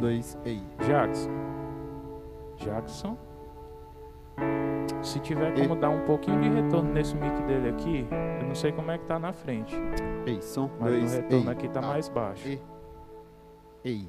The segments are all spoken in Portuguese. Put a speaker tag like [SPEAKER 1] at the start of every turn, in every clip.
[SPEAKER 1] 2, ei.
[SPEAKER 2] Jackson. Se tiver como dar um pouquinho de retorno nesse mic dele aqui, eu não sei como é que tá na frente.
[SPEAKER 1] Ei, som.
[SPEAKER 2] Mas
[SPEAKER 1] 2,
[SPEAKER 2] no retorno
[SPEAKER 1] ei.
[SPEAKER 2] aqui tá mais baixo.
[SPEAKER 1] Ei. Ei.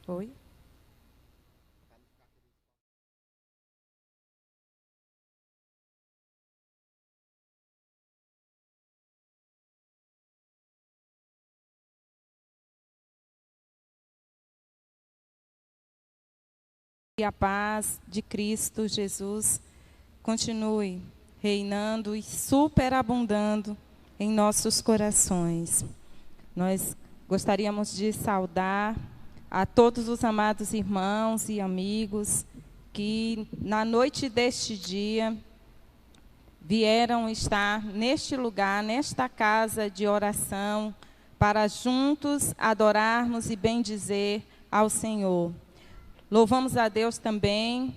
[SPEAKER 3] Oi. E a paz de Cristo Jesus continue reinando e superabundando em nossos corações. Nós gostaríamos de saudar a todos os amados irmãos e amigos que, na noite deste dia, vieram estar neste lugar, nesta casa de oração, para juntos adorarmos e bendizer ao Senhor. Louvamos a Deus também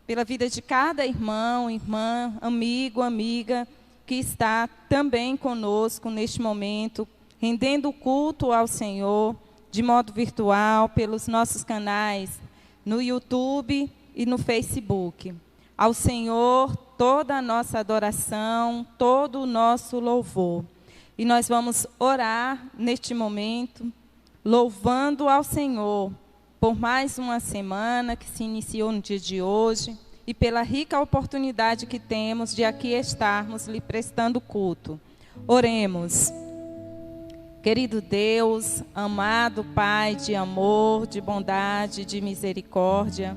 [SPEAKER 3] pela vida de cada irmão, irmã, amigo, amiga, que está também conosco neste momento, rendendo culto ao Senhor, de modo virtual, pelos nossos canais no YouTube e no Facebook. Ao Senhor, toda a nossa adoração, todo o nosso louvor. E nós vamos orar neste momento, louvando ao Senhor por mais uma semana que se iniciou no dia de hoje e pela rica oportunidade que temos de aqui estarmos lhe prestando culto. Oremos. Querido Deus, amado Pai de amor, de bondade, de misericórdia,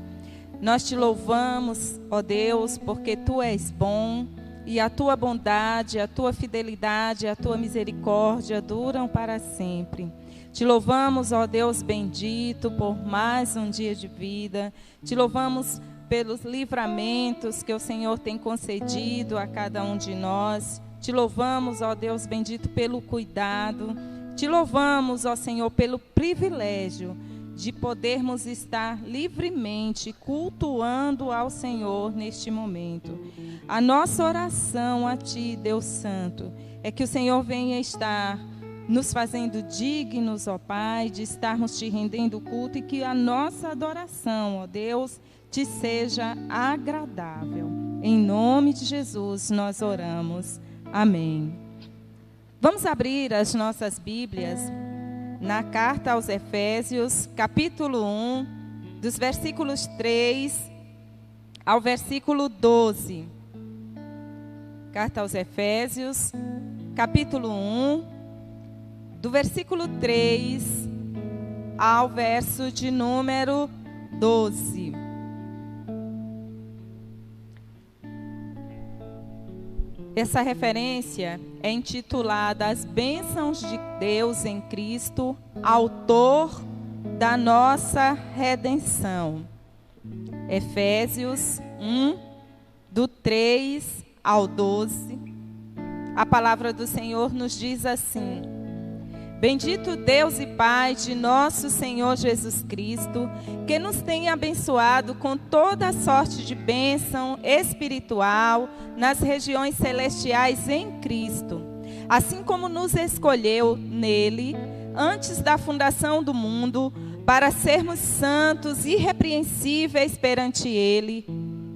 [SPEAKER 3] nós te louvamos, ó Deus, porque Tu és bom e a Tua bondade, a Tua fidelidade, a Tua misericórdia duram para sempre. Te louvamos, ó Deus bendito, por mais um dia de vida. Te louvamos pelos livramentos que o Senhor tem concedido a cada um de nós. Te louvamos, ó Deus bendito, pelo cuidado. Te louvamos, ó Senhor, pelo privilégio de podermos estar livremente cultuando ao Senhor neste momento. A nossa oração a Ti, Deus Santo, é que o Senhor venha estar nos fazendo dignos, ó Pai, de estarmos Te rendendo culto e que a nossa adoração, ó Deus, Te seja agradável. Em nome de Jesus nós oramos. Amém. Vamos abrir as nossas Bíblias na carta aos Efésios, capítulo 1, dos versículos 3 ao versículo 12. Carta aos Efésios, capítulo 1, do versículo 3 ao verso de número 12. Essa referência é intitulada As Bênçãos de Deus em Cristo, autor da nossa redenção. Efésios 1, do 3 ao 12. A palavra do Senhor nos diz assim: Bendito Deus e Pai de nosso Senhor Jesus Cristo, que nos tem abençoado com toda sorte de bênção espiritual nas regiões celestiais em Cristo, assim como nos escolheu nele, antes da fundação do mundo, para sermos santos e irrepreensíveis perante ele,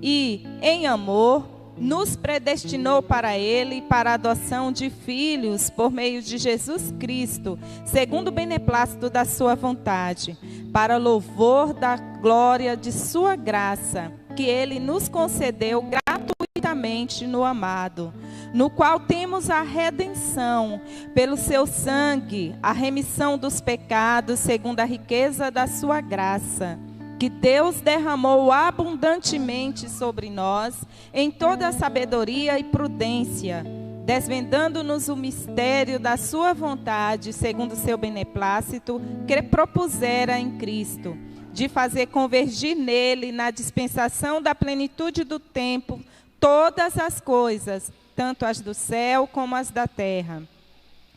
[SPEAKER 3] e, em amor, nos predestinou para Ele, para a adoção de filhos, por meio de Jesus Cristo, segundo o beneplácito da sua vontade, para louvor da glória de sua graça, que Ele nos concedeu gratuitamente no amado, no qual temos a redenção, pelo seu sangue, a remissão dos pecados, segundo a riqueza da sua graça, que Deus derramou abundantemente sobre nós, em toda a sabedoria e prudência, desvendando-nos o mistério da sua vontade, segundo o seu beneplácito, que propusera em Cristo, de fazer convergir nele, na dispensação da plenitude do tempo, todas as coisas, tanto as do céu como as da terra.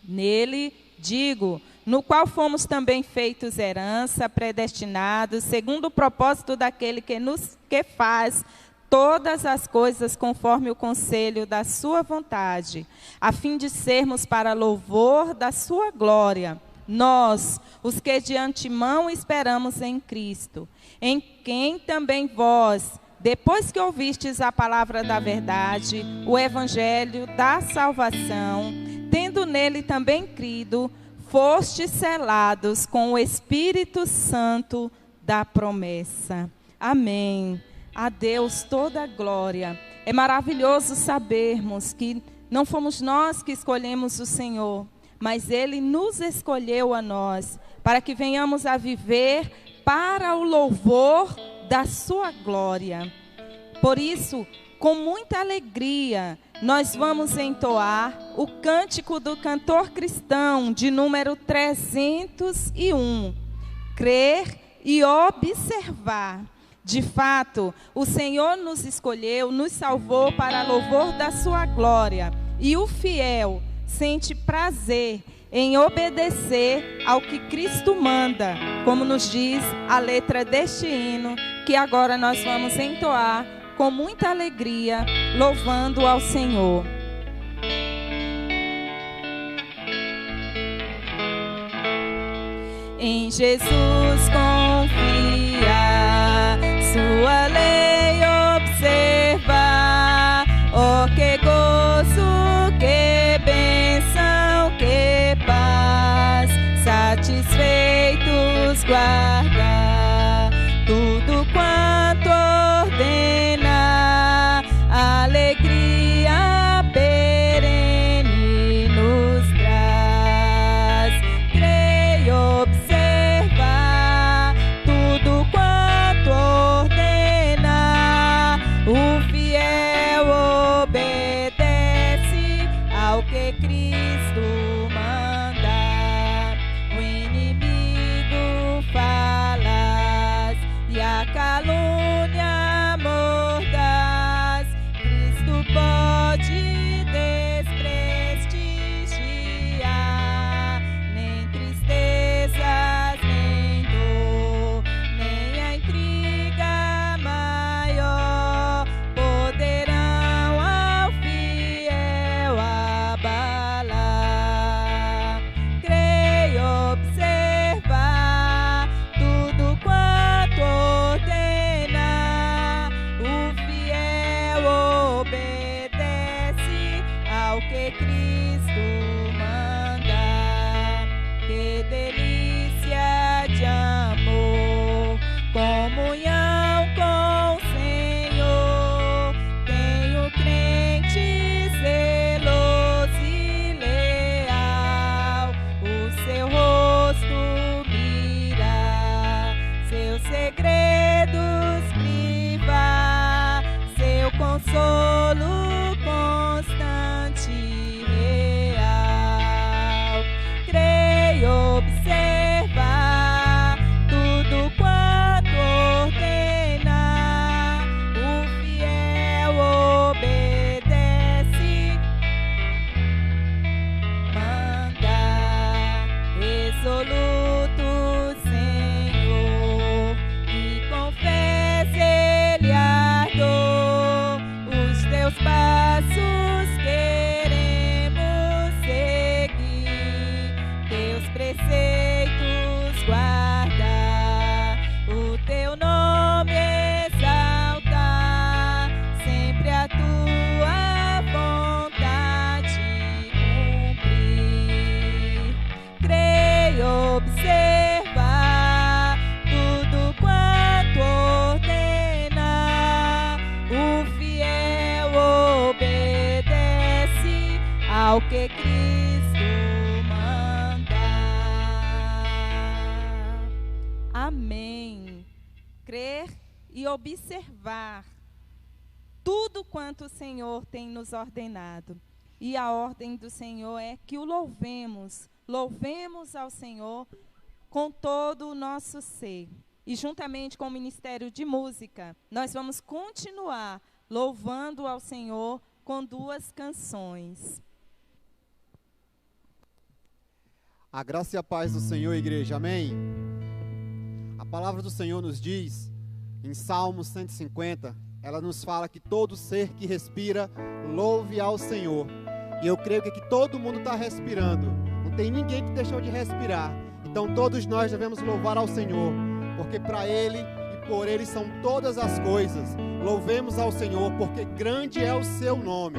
[SPEAKER 3] Nele, digo, no qual fomos também feitos herança, predestinados, segundo o propósito daquele que faz todas as coisas conforme o conselho da sua vontade, a fim de sermos para louvor da sua glória, nós, os que de antemão esperamos em Cristo, em quem também vós, depois que ouvistes a palavra da verdade, o evangelho da salvação, tendo nele também crido, fostes selados com o Espírito Santo da promessa. Amém. A Deus toda a glória. É maravilhoso sabermos que não fomos nós que escolhemos o Senhor, mas Ele nos escolheu a nós, para que venhamos a viver para o louvor da sua glória. Por isso, com muita alegria, nós vamos entoar o cântico do cantor cristão de número 301. Crer e observar. De fato, o Senhor nos escolheu, nos salvou para louvor da sua glória. E o fiel sente prazer em obedecer ao que Cristo manda, como nos diz a letra deste hino, que agora nós vamos entoar com muita alegria, louvando ao Senhor. Em Jesus confia, sua lei observa. Oh, que gozo, que bênção, que paz, satisfeitos guarda tudo quanto ordena, alegria perene nos traz. Creio observar tudo quanto ordena, o fiel obedece ao que Cristo manda. O inimigo falas e a calúnia mordaz, Cristo pode desprestigiar. Nem tristezas, nem dor, nem a intriga maior poderão ao fiel abalar. Creio observar tudo quanto ordena, o fiel obedece ao que Cristo manda. Que delícia de amor, comunhão com o Senhor. Tenho crente zeloso e leal, o seu rosto mira, seus segredos priva, seu consolo constante e real. Creio observar tudo quanto ordena, o fiel obedece, manda. Resoluto, Senhor, e confesse Ele ardor, os teus passos queremos seguir, teus preceitos guardar, o teu nome exaltar, sempre a tua vontade cumprir. Creio observar tudo quanto ordena, o fiel obedece ao que Cristo manda. Amém. Crer e observar tudo quanto o Senhor tem nos ordenado. E a ordem do Senhor é que o louvemos. Louvemos ao Senhor com todo o nosso ser. e juntamente com o Ministério de Música, nós vamos continuar louvando ao Senhor com 2 canções.
[SPEAKER 1] A graça e a paz do Senhor, igreja, amém? A palavra do Senhor nos diz, em Salmo 150, ela nos fala que todo ser que respira, louve ao Senhor. E eu creio que aqui todo mundo está respirando, não tem ninguém que deixou de respirar. Então todos nós devemos louvar ao Senhor, porque para Ele e por Ele são todas as coisas. Louvemos ao Senhor, porque grande é o seu nome.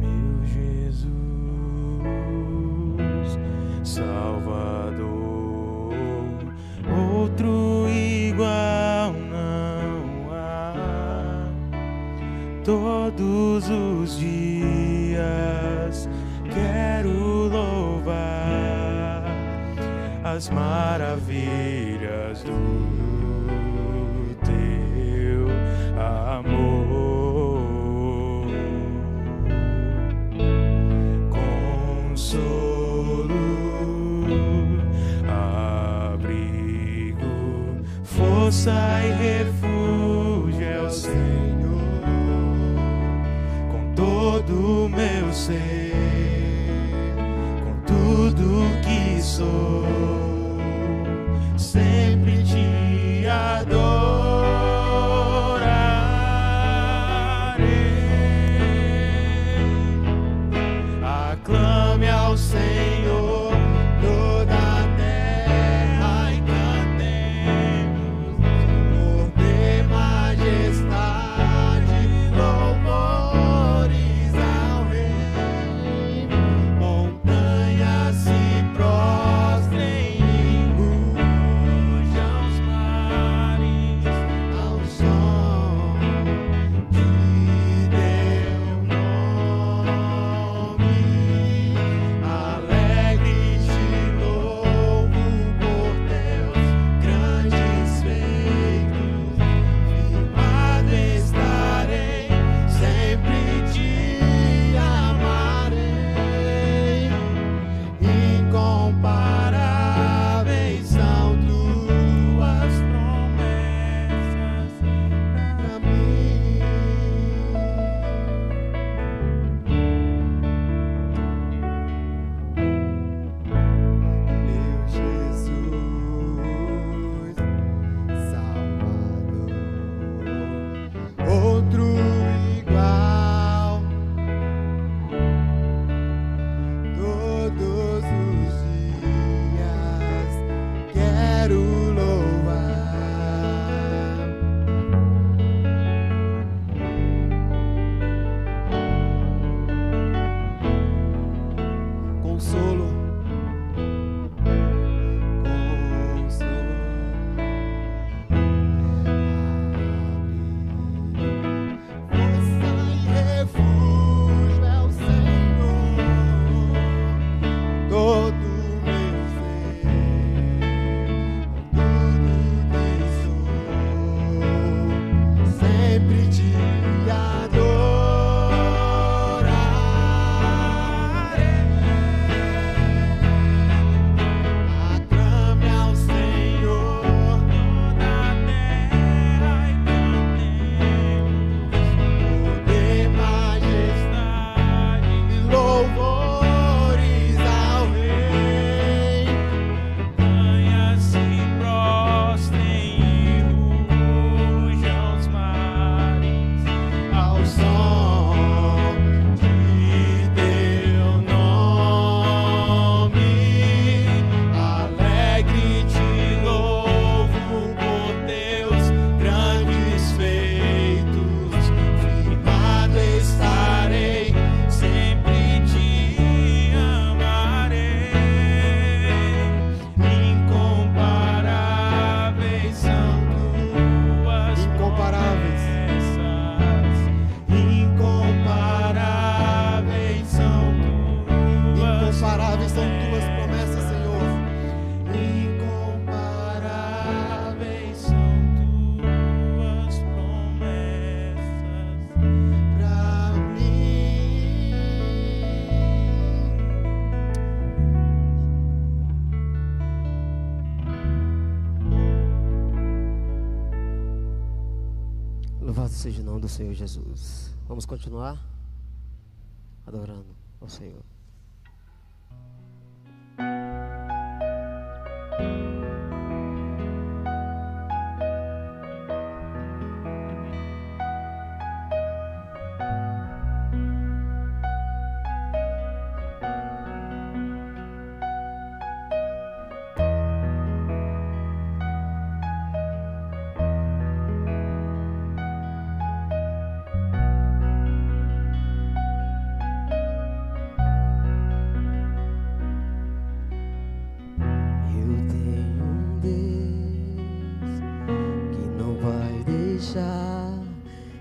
[SPEAKER 2] Meu Jesus, Salvador, outro igual não há. Todos os dias quero louvar as maravilhas do teu amor. Consolo, abrigo, força e refúgio é o Senhor. Com todo o meu ser, com tudo que sou, sempre te adorarei. Aclame ao Senhor toda a terra e cantemos louvor, majestade, louvores ao Rei. Montanhas se prostrem e rujam os mares ao som de teu nome. Alegre te louvo por teus grandes feitos, firmado estarei, sempre te amarei. Incomparáveis são tuas promessas pra mim. Meu Jesus, Salvador, outro igual. Todos os dias quero louvar. Consolo, força e refúgio é o Senhor. Todo meu ser, tudo que sou, sempre te adorarei.
[SPEAKER 4] seja o nome do Senhor Jesus. Vamos continuar adorando ao Senhor.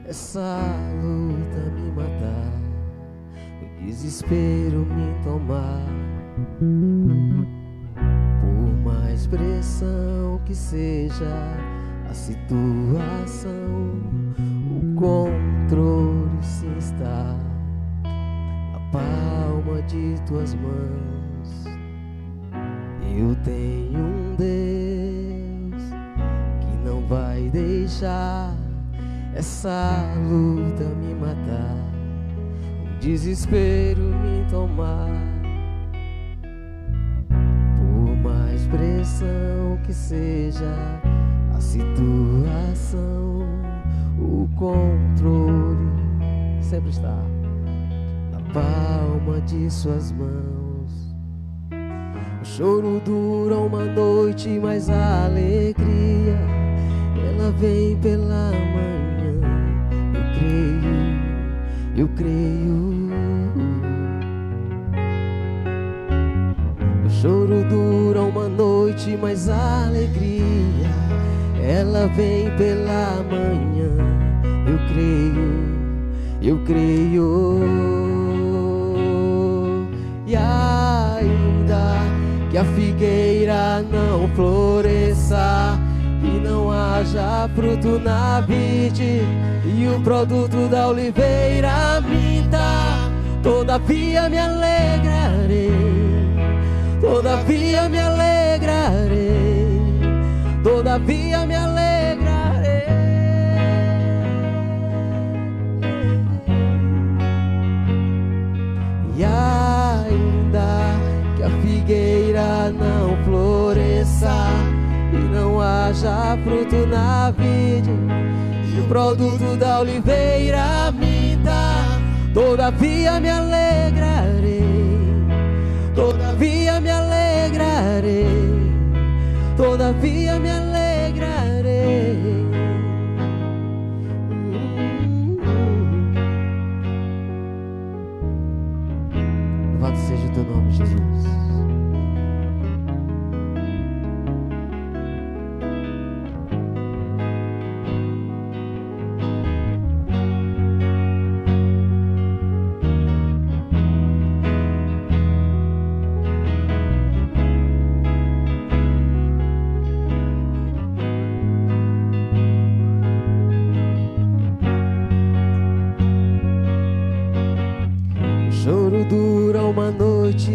[SPEAKER 5] Essa luta me matar, o desespero me tomar. Por mais pressão que seja a situação, o controle se está na palma de tuas mãos. Eu tenho um Deus que não vai deixar essa luta me matar, o desespero me tomar. Por mais pressão que seja a situação, o controle sempre está na palma de suas mãos. O choro dura uma noite, mas a alegria ela vem pela manhã. Eu creio. O choro dura uma noite, mas a alegria ela vem pela manhã. Eu creio. E ainda que a figueira não floresça e não haja fruto na vide, e o produto da oliveira minta, todavia me alegrarei, todavia me alegrarei, todavia me alegrarei. E ainda que a figueira não floresça e não haja fruto na vide, e o produto da oliveira minta, todavia me alegrarei, todavia me alegrarei, todavia me alegrarei. Louvado seja o teu nome, Jesus.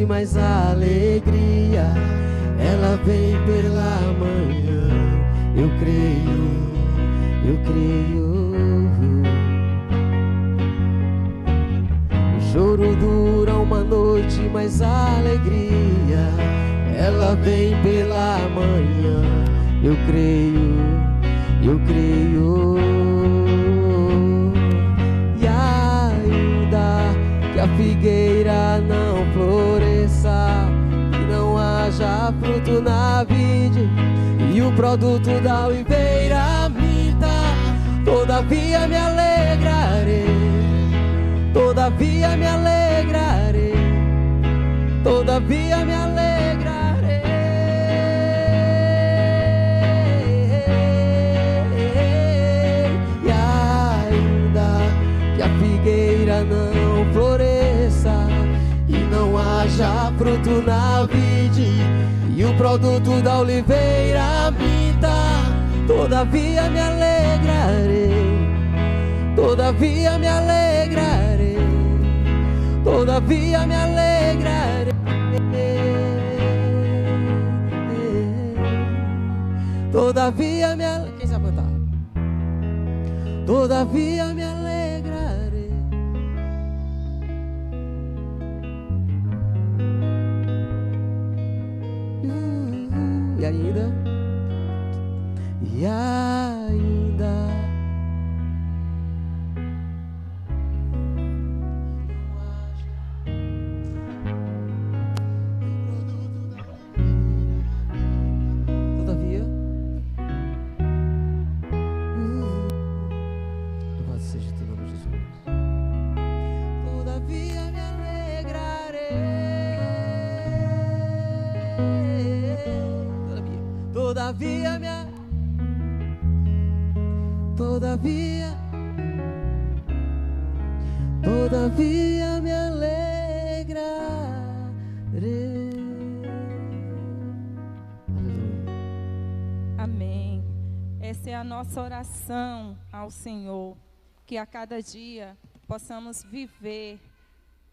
[SPEAKER 5] Mas a alegria ela vem pela manhã. Eu creio. O choro dura uma noite, mas a alegria ela vem pela manhã. Eu creio. E ainda que a figueira não floresça e não haja fruto na vide, e o produto da oliveira minta, todavia me alegrarei, todavia me alegrarei, todavia me alegrarei. E ainda que a figueira não floresça e não haja fruto na vide, e o produto da oliveira minta, todavia me alegrarei, todavia me alegrarei, todavia me alegrarei, todavia me alegrarei. Quem sabe cantar? todavia me alegrarei. E ainda, todavia, louvado seja teu nome, Jesus. Todavia me alegrarei. Todavia me todavia me alegrarei. Aleluia.
[SPEAKER 3] Amém. Essa é a nossa oração ao Senhor, que a cada dia possamos viver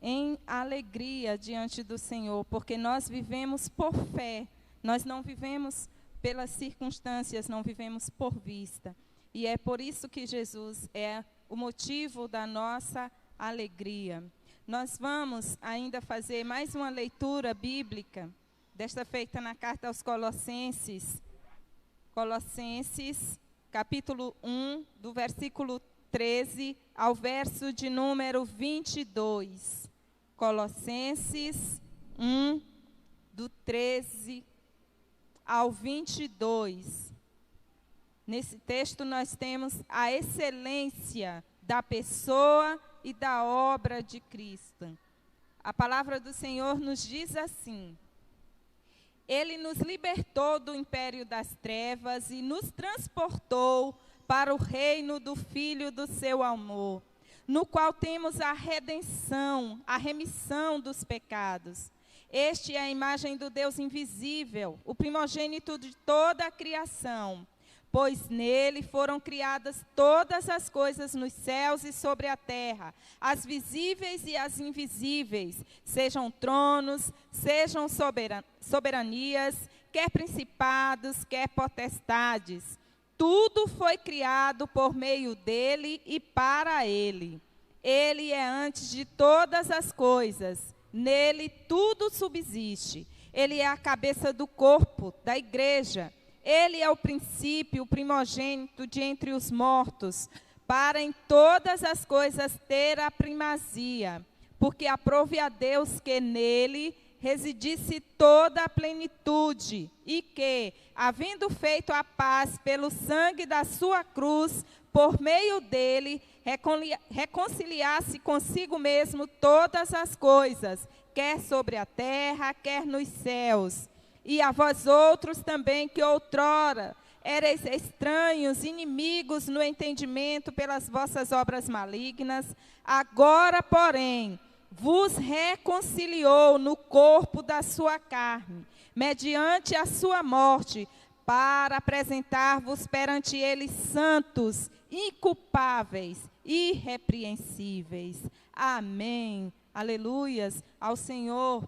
[SPEAKER 3] em alegria diante do Senhor, porque nós vivemos por fé, nós não vivemos pelas circunstâncias, não vivemos por vista. E é por isso que Jesus é o motivo da nossa alegria. Nós vamos ainda fazer mais uma leitura bíblica, desta feita na carta aos Colossenses. Colossenses, capítulo 1, do versículo 13 ao verso de número 22. Colossenses 1, do 13 ao 22. Nesse texto nós temos a excelência da pessoa e da obra de Cristo. A palavra do Senhor nos diz assim: Ele nos libertou do império das trevas e nos transportou para o reino do Filho do seu amor, no qual temos a redenção, a remissão dos pecados. Este é a imagem do Deus invisível, o primogênito de toda a criação, pois nele foram criadas todas as coisas nos céus e sobre a terra, as visíveis e as invisíveis, sejam tronos, sejam soberanias, quer principados, quer potestades. Tudo foi criado por meio dele e para ele. Ele é antes de todas as coisas, nele tudo subsiste. Ele é a cabeça do corpo, da igreja. Ele é o princípio, o primogênito de entre os mortos, para em todas as coisas ter a primazia, porque aprove a Deus que nele residisse toda a plenitude, e que, havendo feito a paz pelo sangue da sua cruz, por meio dele, reconciliasse consigo mesmo todas as coisas, quer sobre a terra, quer nos céus. E a vós outros também, que outrora erais estranhos, inimigos no entendimento pelas vossas obras malignas, agora, porém, vos reconciliou no corpo da sua carne, mediante a sua morte, para apresentar-vos perante ele santos, inculpáveis, irrepreensíveis. Amém. Aleluias ao Senhor.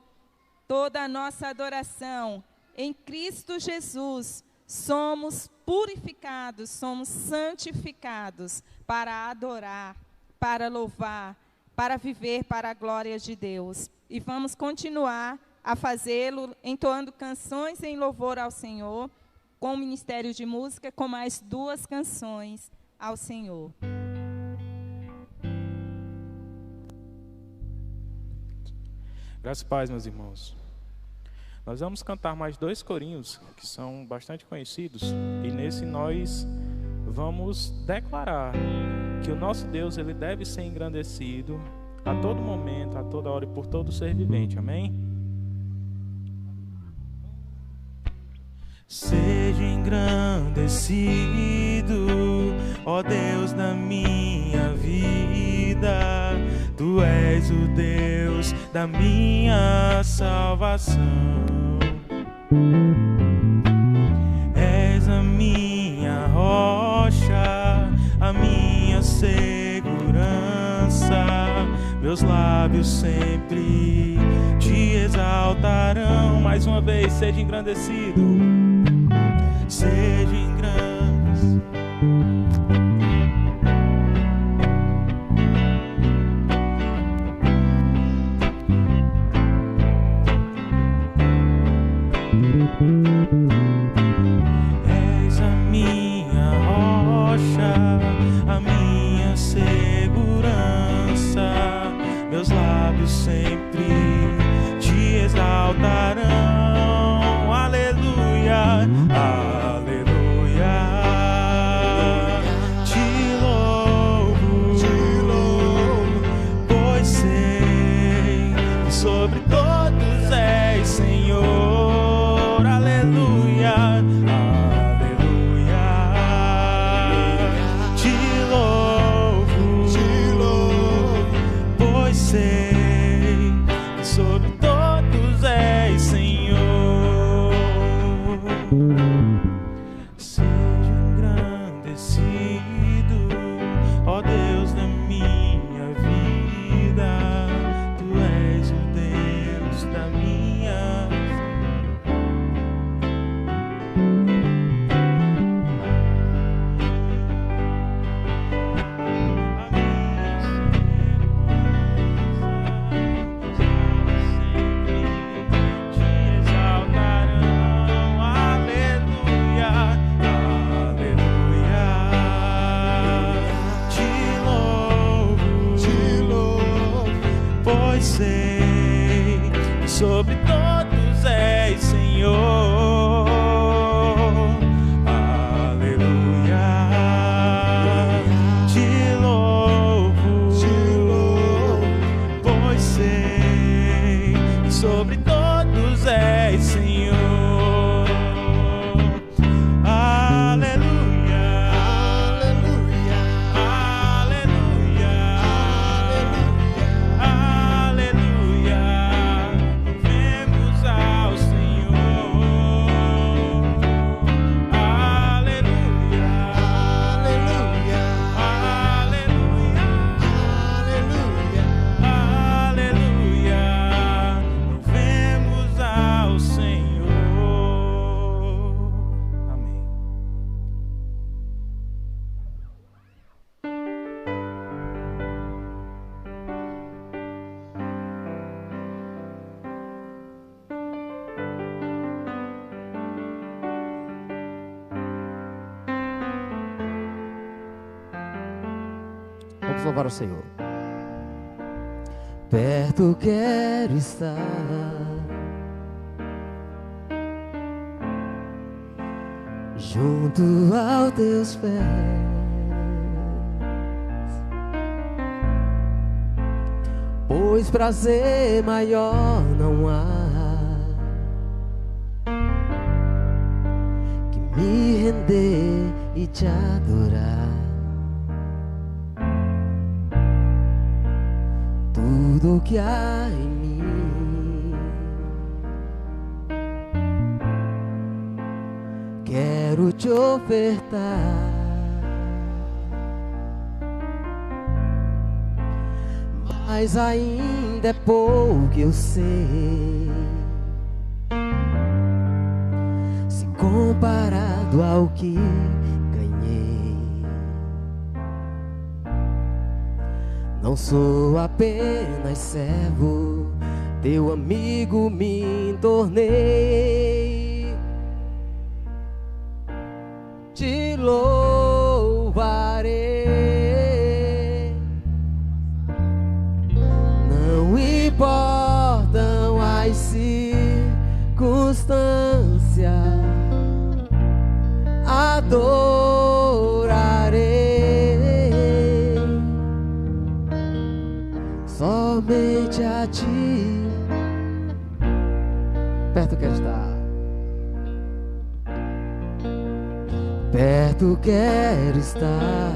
[SPEAKER 3] Toda a nossa adoração em Cristo Jesus, somos purificados, somos santificados para adorar, para louvar, para viver para a glória de Deus. E vamos continuar a fazê-lo entoando canções em louvor ao Senhor, com o Ministério de Música, com mais 2 canções ao Senhor.
[SPEAKER 2] Graças e paz, meus irmãos. Nós vamos cantar mais 2 corinhos, que são bastante conhecidos, e nesse nós vamos declarar que o nosso Deus, ele deve ser engrandecido a todo momento, a toda hora e por todo ser vivente. Amém?
[SPEAKER 6] Seja engrandecido, ó Deus da minha vida. Tu és o Deus da minha salvação. És a minha rocha, a minha segurança. Meus lábios sempre te exaltarão. Mais uma vez, seja engrandecido. Seja engrandecido. Seja engrandecido, ó Deus da minha vida. Tu és o Deus da minha sei que sobre todos és Senhor. Aleluia, te louvo, pois sei que sobre todos és Senhor.
[SPEAKER 4] Vamos louvar o Senhor. Perto quero estar, junto aos teus pés, pois prazer maior não há que me render e te adorar. Tudo que há em mim quero te ofertar, mas ainda é pouco eu sei, se comparado ao que não sou apenas servo, teu amigo me tornei. Te louvarei, não importam as circunstâncias, adorarei. Somente a ti, perto quero estar, perto quero estar,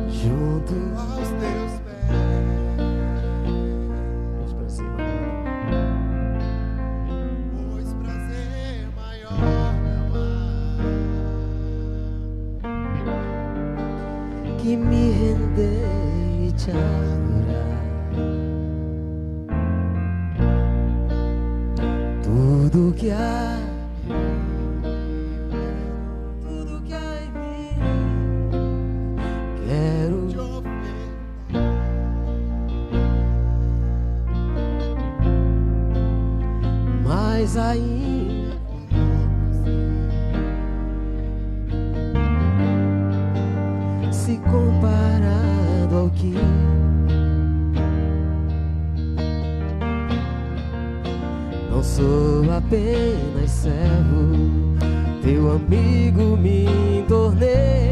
[SPEAKER 4] junto aos teus pés, pois prazer maior não há que me render e te adorar. Tudo que há, tudo que há em mim, quero te ofertar, mas ainda se comparado ao que não sou apenas servo, teu amigo me tornei.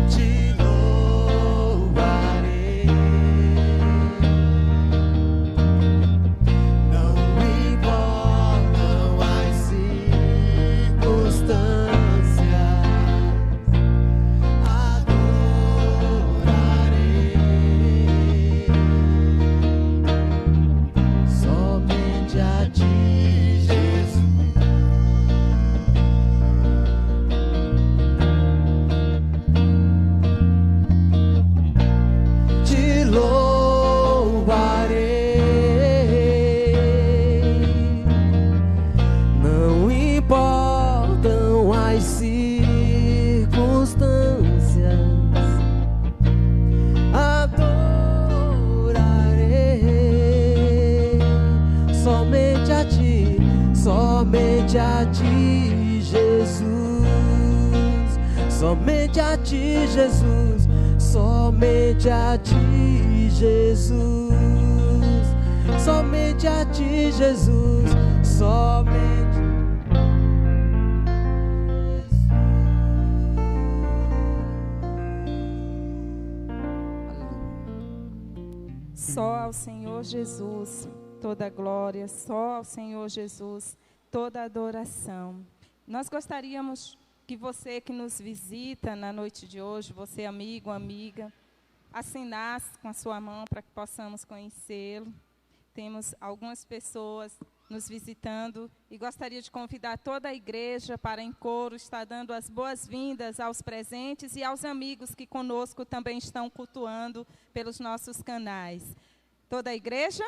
[SPEAKER 4] Te louvarei, não importam as circunstâncias, adorarei.
[SPEAKER 5] somente a ti, Jesus. Somente a ti, Jesus. Somente a ti, Jesus. Somente a ti, Jesus. Somente.
[SPEAKER 3] Só ao Senhor Jesus toda a glória, só ao Senhor Jesus toda a adoração. Nós gostaríamos que você que nos visita na noite de hoje, você amigo, amiga, assinasse com a sua mão para que possamos conhecê-lo. Temos algumas pessoas nos visitando e gostaria de convidar toda a igreja para em coro estar dando as boas-vindas aos presentes e aos amigos que conosco também estão cultuando pelos nossos canais. Toda a igreja?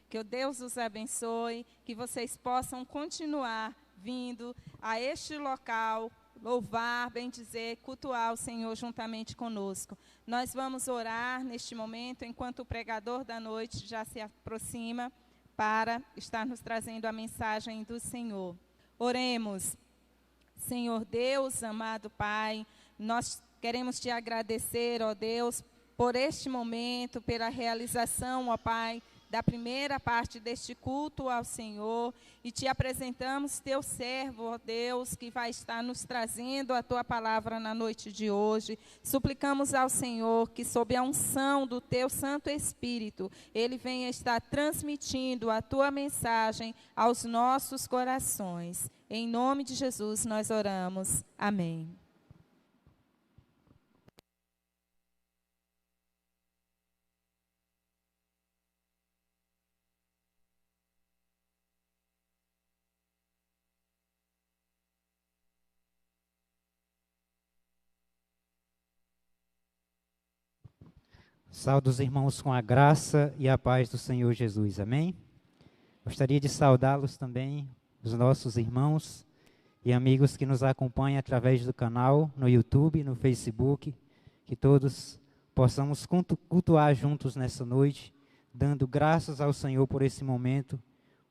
[SPEAKER 3] Que o Deus os abençoe, que vocês possam continuar vindo a este local, louvar, bendizer, cultuar o Senhor juntamente conosco. Nós vamos orar neste momento, enquanto o pregador da noite já se aproxima para estar nos trazendo a mensagem do Senhor. Oremos. Senhor Deus, amado Pai, nós queremos te agradecer, ó Deus, por este momento, pela realização, ó Pai, da primeira parte deste culto ao Senhor, e te apresentamos teu servo, ó Deus, que vai estar nos trazendo a tua palavra na noite de hoje. Suplicamos ao Senhor que, sob a unção do teu Santo Espírito, ele venha estar transmitindo a tua mensagem aos nossos corações. Em nome de Jesus nós oramos. Amém.
[SPEAKER 7] Saúdo os irmãos com a graça e a paz do Senhor Jesus, amém? Gostaria de saudá-los também, os nossos irmãos e amigos que nos acompanham através do canal, no YouTube, no Facebook, que todos possamos cultuar juntos nessa noite, dando graças ao Senhor por esse momento,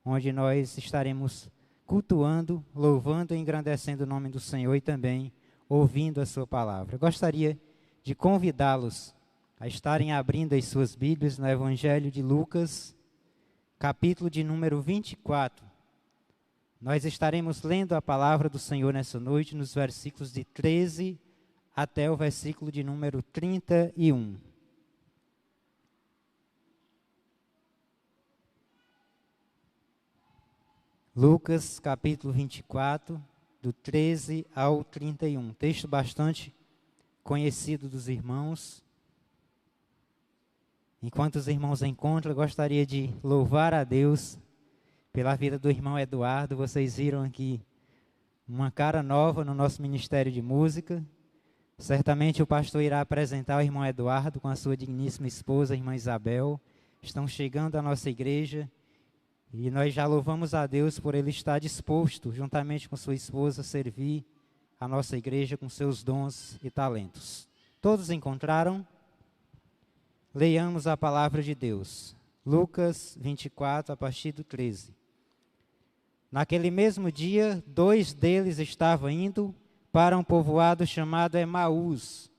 [SPEAKER 7] onde nós estaremos cultuando, louvando e engrandecendo o nome do Senhor e também ouvindo a sua palavra. Gostaria de convidá-los a estarem abrindo as suas Bíblias no Evangelho de Lucas, capítulo de número 24. Nós estaremos lendo a palavra do Senhor nessa noite, nos versículos de 13 até o versículo de número 31. Lucas, capítulo 24, do 13 ao 31. Texto bastante conhecido dos irmãos. Enquanto os irmãos encontram, eu gostaria de louvar a Deus pela vida do irmão Eduardo. Vocês viram aqui uma cara nova no nosso Ministério de Música. Certamente o pastor irá apresentar o irmão Eduardo com a sua digníssima esposa, a irmã Isabel. Estão chegando à nossa igreja e nós já louvamos a Deus por ele estar disposto, juntamente com sua esposa, a servir a nossa igreja com seus dons e talentos. Todos encontraram? Leiamos a palavra de Deus. Lucas 24, a partir do 13. Naquele mesmo dia, 2 deles estavam indo para um povoado chamado Emaús,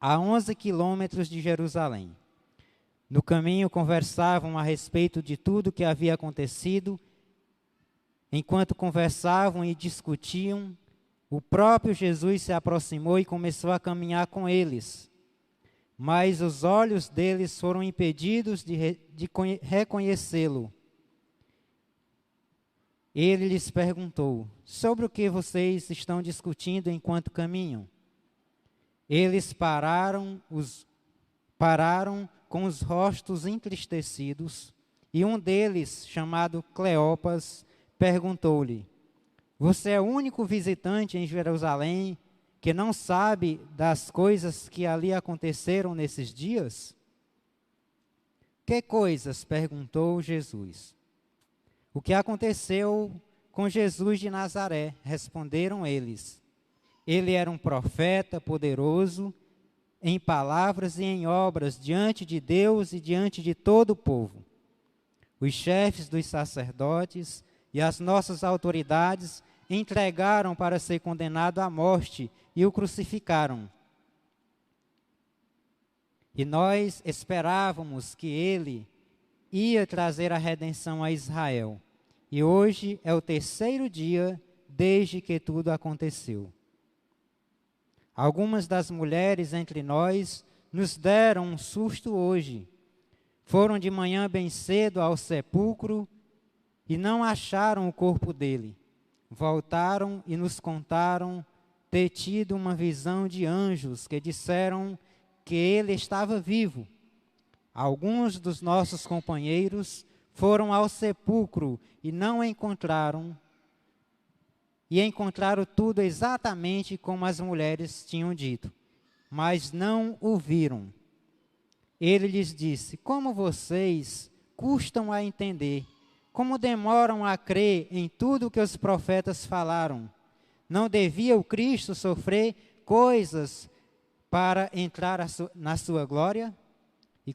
[SPEAKER 7] a 11 quilômetros de Jerusalém. No caminho conversavam a respeito de tudo o que havia acontecido. Enquanto conversavam e discutiam, o próprio Jesus se aproximou e começou a caminhar com eles. Mas os olhos deles foram impedidos de reconhecê-lo. Ele lhes perguntou: sobre o que vocês estão discutindo enquanto caminham? Eles pararam com os rostos entristecidos, e um deles, chamado Cleopas, perguntou-lhe: você é o único visitante em Jerusalém que não sabe das coisas que ali aconteceram nesses dias? Que coisas? Perguntou Jesus. O que aconteceu com Jesus de Nazaré? Responderam eles. Ele era um profeta poderoso em palavras e em obras diante de Deus e diante de todo o povo. Os chefes dos sacerdotes e as nossas autoridades entregaram para ser condenado à morte e o crucificaram. E nós esperávamos que ele ia trazer a redenção a Israel. E hoje é o 3º dia desde que tudo aconteceu. Algumas das mulheres entre nós nos deram um susto hoje. Foram de manhã bem cedo ao sepulcro e não acharam o corpo dele. Voltaram e nos contaram ter tido uma visão de anjos que disseram que ele estava vivo. Alguns dos nossos companheiros foram ao sepulcro e não encontraram, e encontraram tudo exatamente como as mulheres tinham dito, mas não o viram. Ele lhes disse: como vocês custam a entender, como demoram a crer em tudo que os profetas falaram. Não devia o Cristo sofrer coisas para entrar na sua glória? E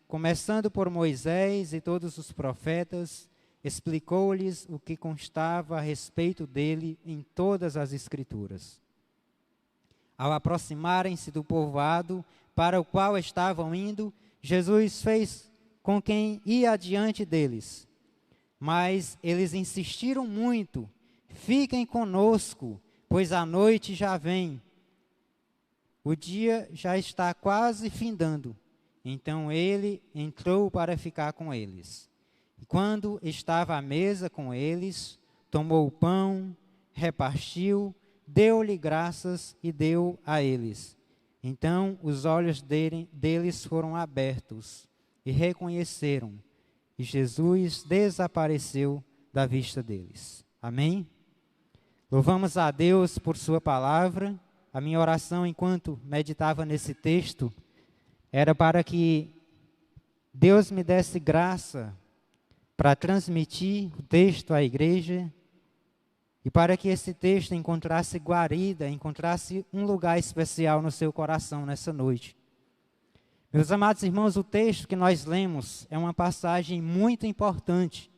[SPEAKER 7] começando por Moisés e todos os profetas, explicou-lhes o que constava a respeito dele em todas as Escrituras. Ao aproximarem-se do povoado para o qual estavam indo, Jesus fez com quem ia adiante deles. Mas eles insistiram muito: fiquem conosco, pois a noite já vem. O dia já está quase findando. Então ele entrou para ficar com eles. E quando estava à mesa com eles, tomou o pão, repartiu, deu-lhe graças e deu a eles. Então os olhos deles foram abertos e reconheceram, e Jesus desapareceu da vista deles. Amém? Louvamos a Deus por sua palavra. A minha oração enquanto meditava nesse texto era para que Deus me desse graça para transmitir o texto à igreja e para que esse texto encontrasse guarida, encontrasse um lugar especial no seu coração nessa noite. Meus amados irmãos, o texto que nós lemos é uma passagem muito importante.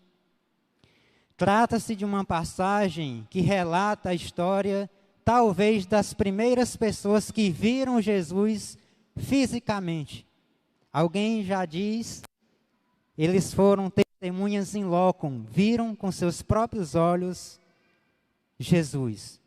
[SPEAKER 7] Trata-se de uma passagem que relata a história, talvez, das primeiras pessoas que viram Jesus fisicamente. Alguém já diz, eles foram testemunhas in loco, viram com seus próprios olhos Jesus.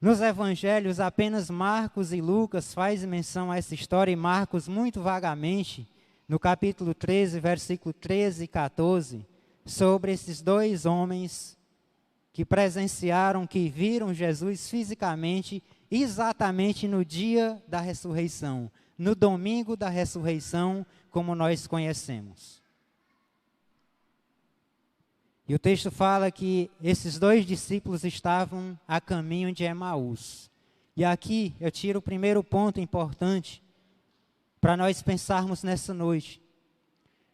[SPEAKER 7] Nos evangelhos, apenas Marcos e Lucas fazem menção a essa história, e Marcos muito vagamente, no capítulo 13, versículo 13 e 14, sobre esses dois homens que presenciaram, que viram Jesus fisicamente, exatamente no dia da ressurreição, no domingo da ressurreição, como nós conhecemos. E o texto fala que esses dois discípulos estavam a caminho de Emaús. E aqui eu tiro o primeiro ponto importante para nós pensarmos nessa noite.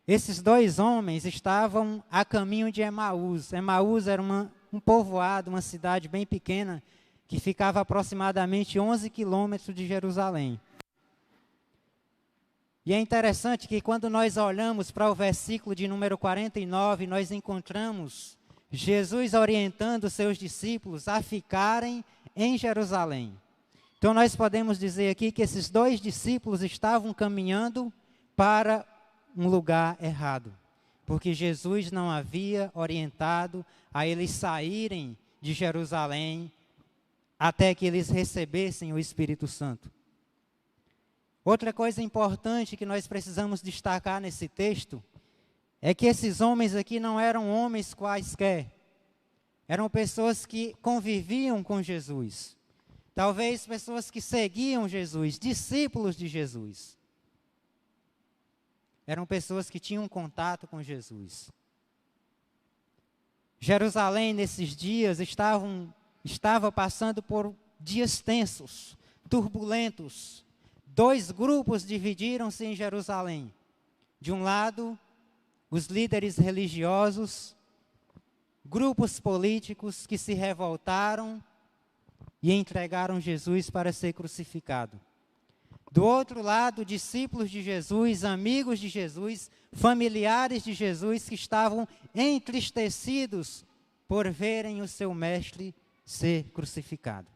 [SPEAKER 7] Esses dois homens estavam a caminho de Emaús. Emaús era um povoado, uma cidade bem pequena, que ficava aproximadamente 11 quilômetros de Jerusalém. E é interessante que quando nós olhamos para o versículo de número 49, nós encontramos Jesus orientando os seus discípulos a ficarem em Jerusalém. Então nós podemos dizer aqui que esses dois discípulos estavam caminhando para um lugar errado, porque Jesus não havia orientado a eles saírem de Jerusalém até que eles recebessem o Espírito Santo. Outra coisa importante que nós precisamos destacar nesse texto é que esses homens aqui não eram homens quaisquer. Eram pessoas que conviviam com Jesus. Talvez pessoas que seguiam Jesus, discípulos de Jesus. Eram pessoas que tinham contato com Jesus. Jerusalém, nesses dias, estava passando por dias tensos, turbulentos. Dois grupos dividiram-se em Jerusalém. De um lado, os líderes religiosos, grupos políticos que se revoltaram e entregaram Jesus para ser crucificado. Do outro lado, discípulos de Jesus, amigos de Jesus, familiares de Jesus que estavam entristecidos por verem o seu mestre ser crucificado.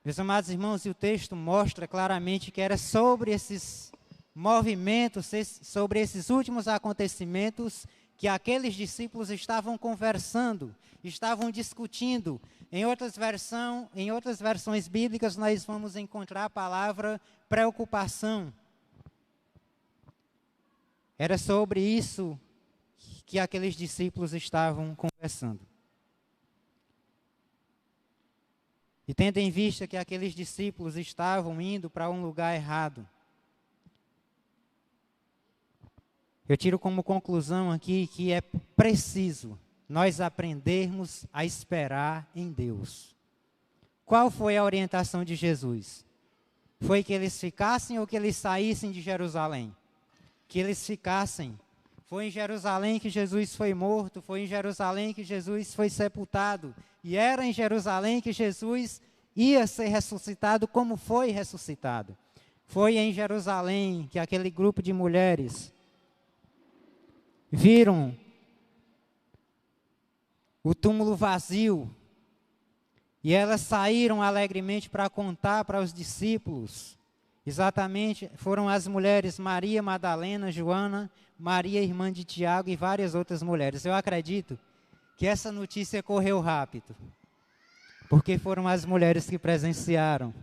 [SPEAKER 7] Meus amados irmãos, e o texto mostra claramente que era sobre esses movimentos, sobre esses últimos acontecimentos que aqueles discípulos estavam conversando, estavam discutindo. Em outras versões bíblicas nós vamos encontrar a palavra preocupação. Era sobre isso que aqueles discípulos estavam conversando. E tendo em vista que aqueles discípulos estavam indo para um lugar errado, eu tiro como conclusão aqui que é preciso nós aprendermos a esperar em Deus. Qual foi a orientação de Jesus? Foi que eles ficassem ou que eles saíssem de Jerusalém? Que eles ficassem. Foi em Jerusalém que Jesus foi morto, foi em Jerusalém que Jesus foi sepultado. E era em Jerusalém que Jesus ia ser ressuscitado como foi ressuscitado. Foi em Jerusalém que aquele grupo de mulheres viram o túmulo vazio. E elas saíram alegremente para contar para os discípulos. Exatamente, foram as mulheres Maria Madalena, Joana, Maria, irmã de Tiago e várias outras mulheres. Eu acredito que essa notícia correu rápido, porque foram as mulheres que presenciaram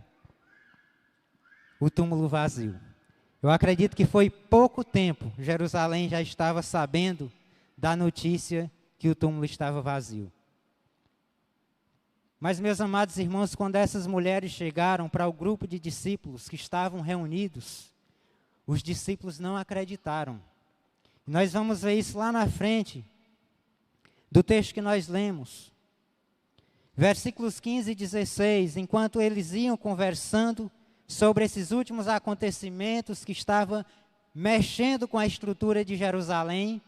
[SPEAKER 7] o túmulo vazio. Eu acredito que foi pouco tempo, Jerusalém já estava sabendo da notícia que o túmulo estava vazio. Mas, meus amados irmãos, quando essas mulheres chegaram para o grupo de discípulos que estavam reunidos, os discípulos não acreditaram. Nós vamos ver isso lá na frente do texto que nós lemos. Versículos 15 e 16, enquanto eles iam conversando sobre esses últimos acontecimentos que estavam mexendo com a estrutura de Jerusalém,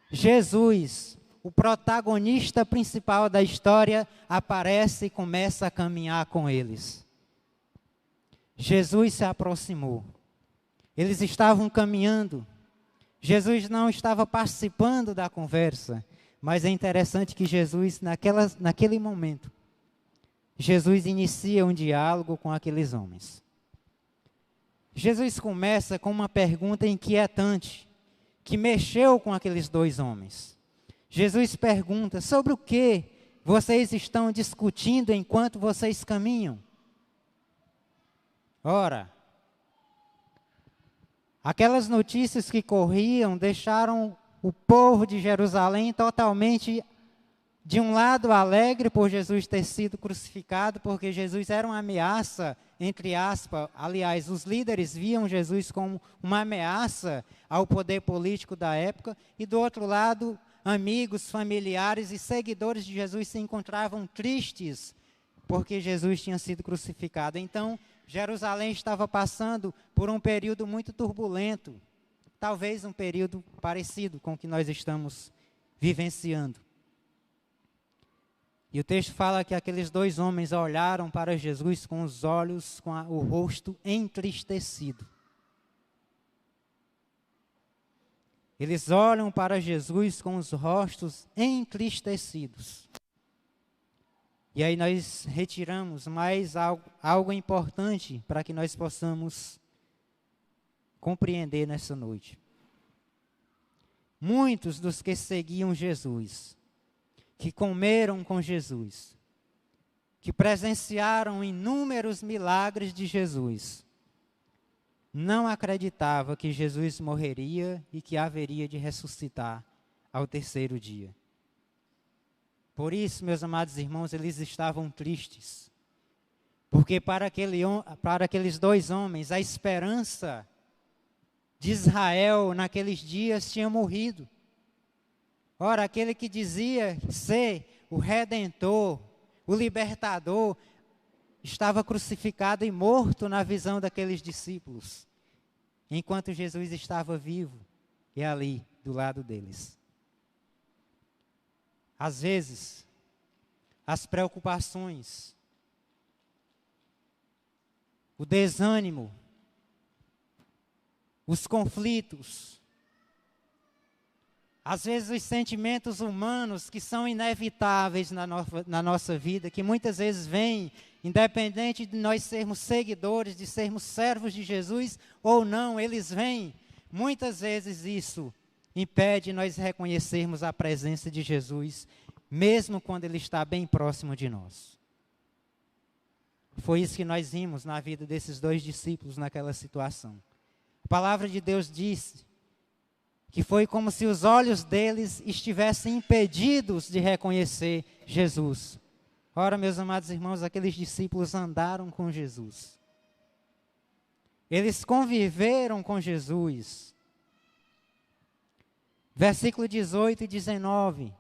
[SPEAKER 7] Jesus, o protagonista principal da história, aparece e começa a caminhar com eles. Jesus se aproximou. Eles estavam caminhando. Jesus não estava participando da conversa, mas é interessante que Jesus, naquele momento, Jesus inicia um diálogo com aqueles homens. Jesus começa com uma pergunta inquietante, que mexeu com aqueles dois homens. Jesus pergunta: sobre o que vocês estão discutindo enquanto vocês caminham? Ora, aquelas notícias que corriam deixaram o povo de Jerusalém totalmente, de um lado, alegre por Jesus ter sido crucificado, porque Jesus era uma ameaça, entre aspas. Aliás, os líderes viam Jesus como uma ameaça ao poder político da época, e do outro lado, amigos, familiares e seguidores de Jesus se encontravam tristes porque Jesus tinha sido crucificado. Então, Jerusalém estava passando por um período muito turbulento, talvez um período parecido com o que nós estamos vivenciando. E o texto fala que aqueles dois homens olharam para Jesus com os olhos, com o rosto entristecido. Eles olham para Jesus com os rostos entristecidos. E aí nós retiramos mais algo importante para que nós possamos compreender nessa noite. Muitos dos que seguiam Jesus, que comeram com Jesus, que presenciaram inúmeros milagres de Jesus, não acreditava que Jesus morreria e que haveria de ressuscitar ao terceiro dia. Por isso, meus amados irmãos, eles estavam tristes. Porque para aqueles dois homens, a esperança de Israel naqueles dias tinha morrido. Ora, aquele que dizia ser o Redentor, o Libertador, estava crucificado e morto na visão daqueles discípulos, enquanto Jesus estava vivo e ali do lado deles. Às vezes, as preocupações, o desânimo, os conflitos, Às vezes os sentimentos humanos que são inevitáveis na nossa vida, que muitas vezes vêm, independente de nós sermos seguidores, de sermos servos de Jesus ou não, eles vêm. Muitas vezes isso impede nós reconhecermos a presença de Jesus, mesmo quando Ele está bem próximo de nós. Foi isso que nós vimos na vida desses 2 discípulos naquela situação. A palavra de Deus diz que foi como se os olhos deles estivessem impedidos de reconhecer Jesus. Ora, meus amados irmãos, aqueles discípulos andaram com Jesus. Eles conviveram com Jesus. Versículo 18 e 19.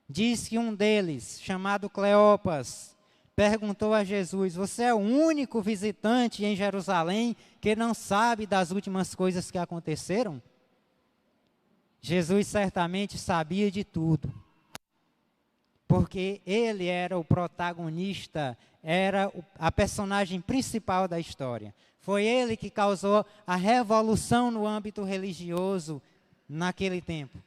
[SPEAKER 7] Diz que um deles, chamado Cleopas, perguntou a Jesus: você é o único visitante em Jerusalém que não sabe das últimas coisas que aconteceram? Jesus certamente sabia de tudo, porque ele era o protagonista, era a personagem principal da história. Foi ele que causou a revolução no âmbito religioso naquele tempo.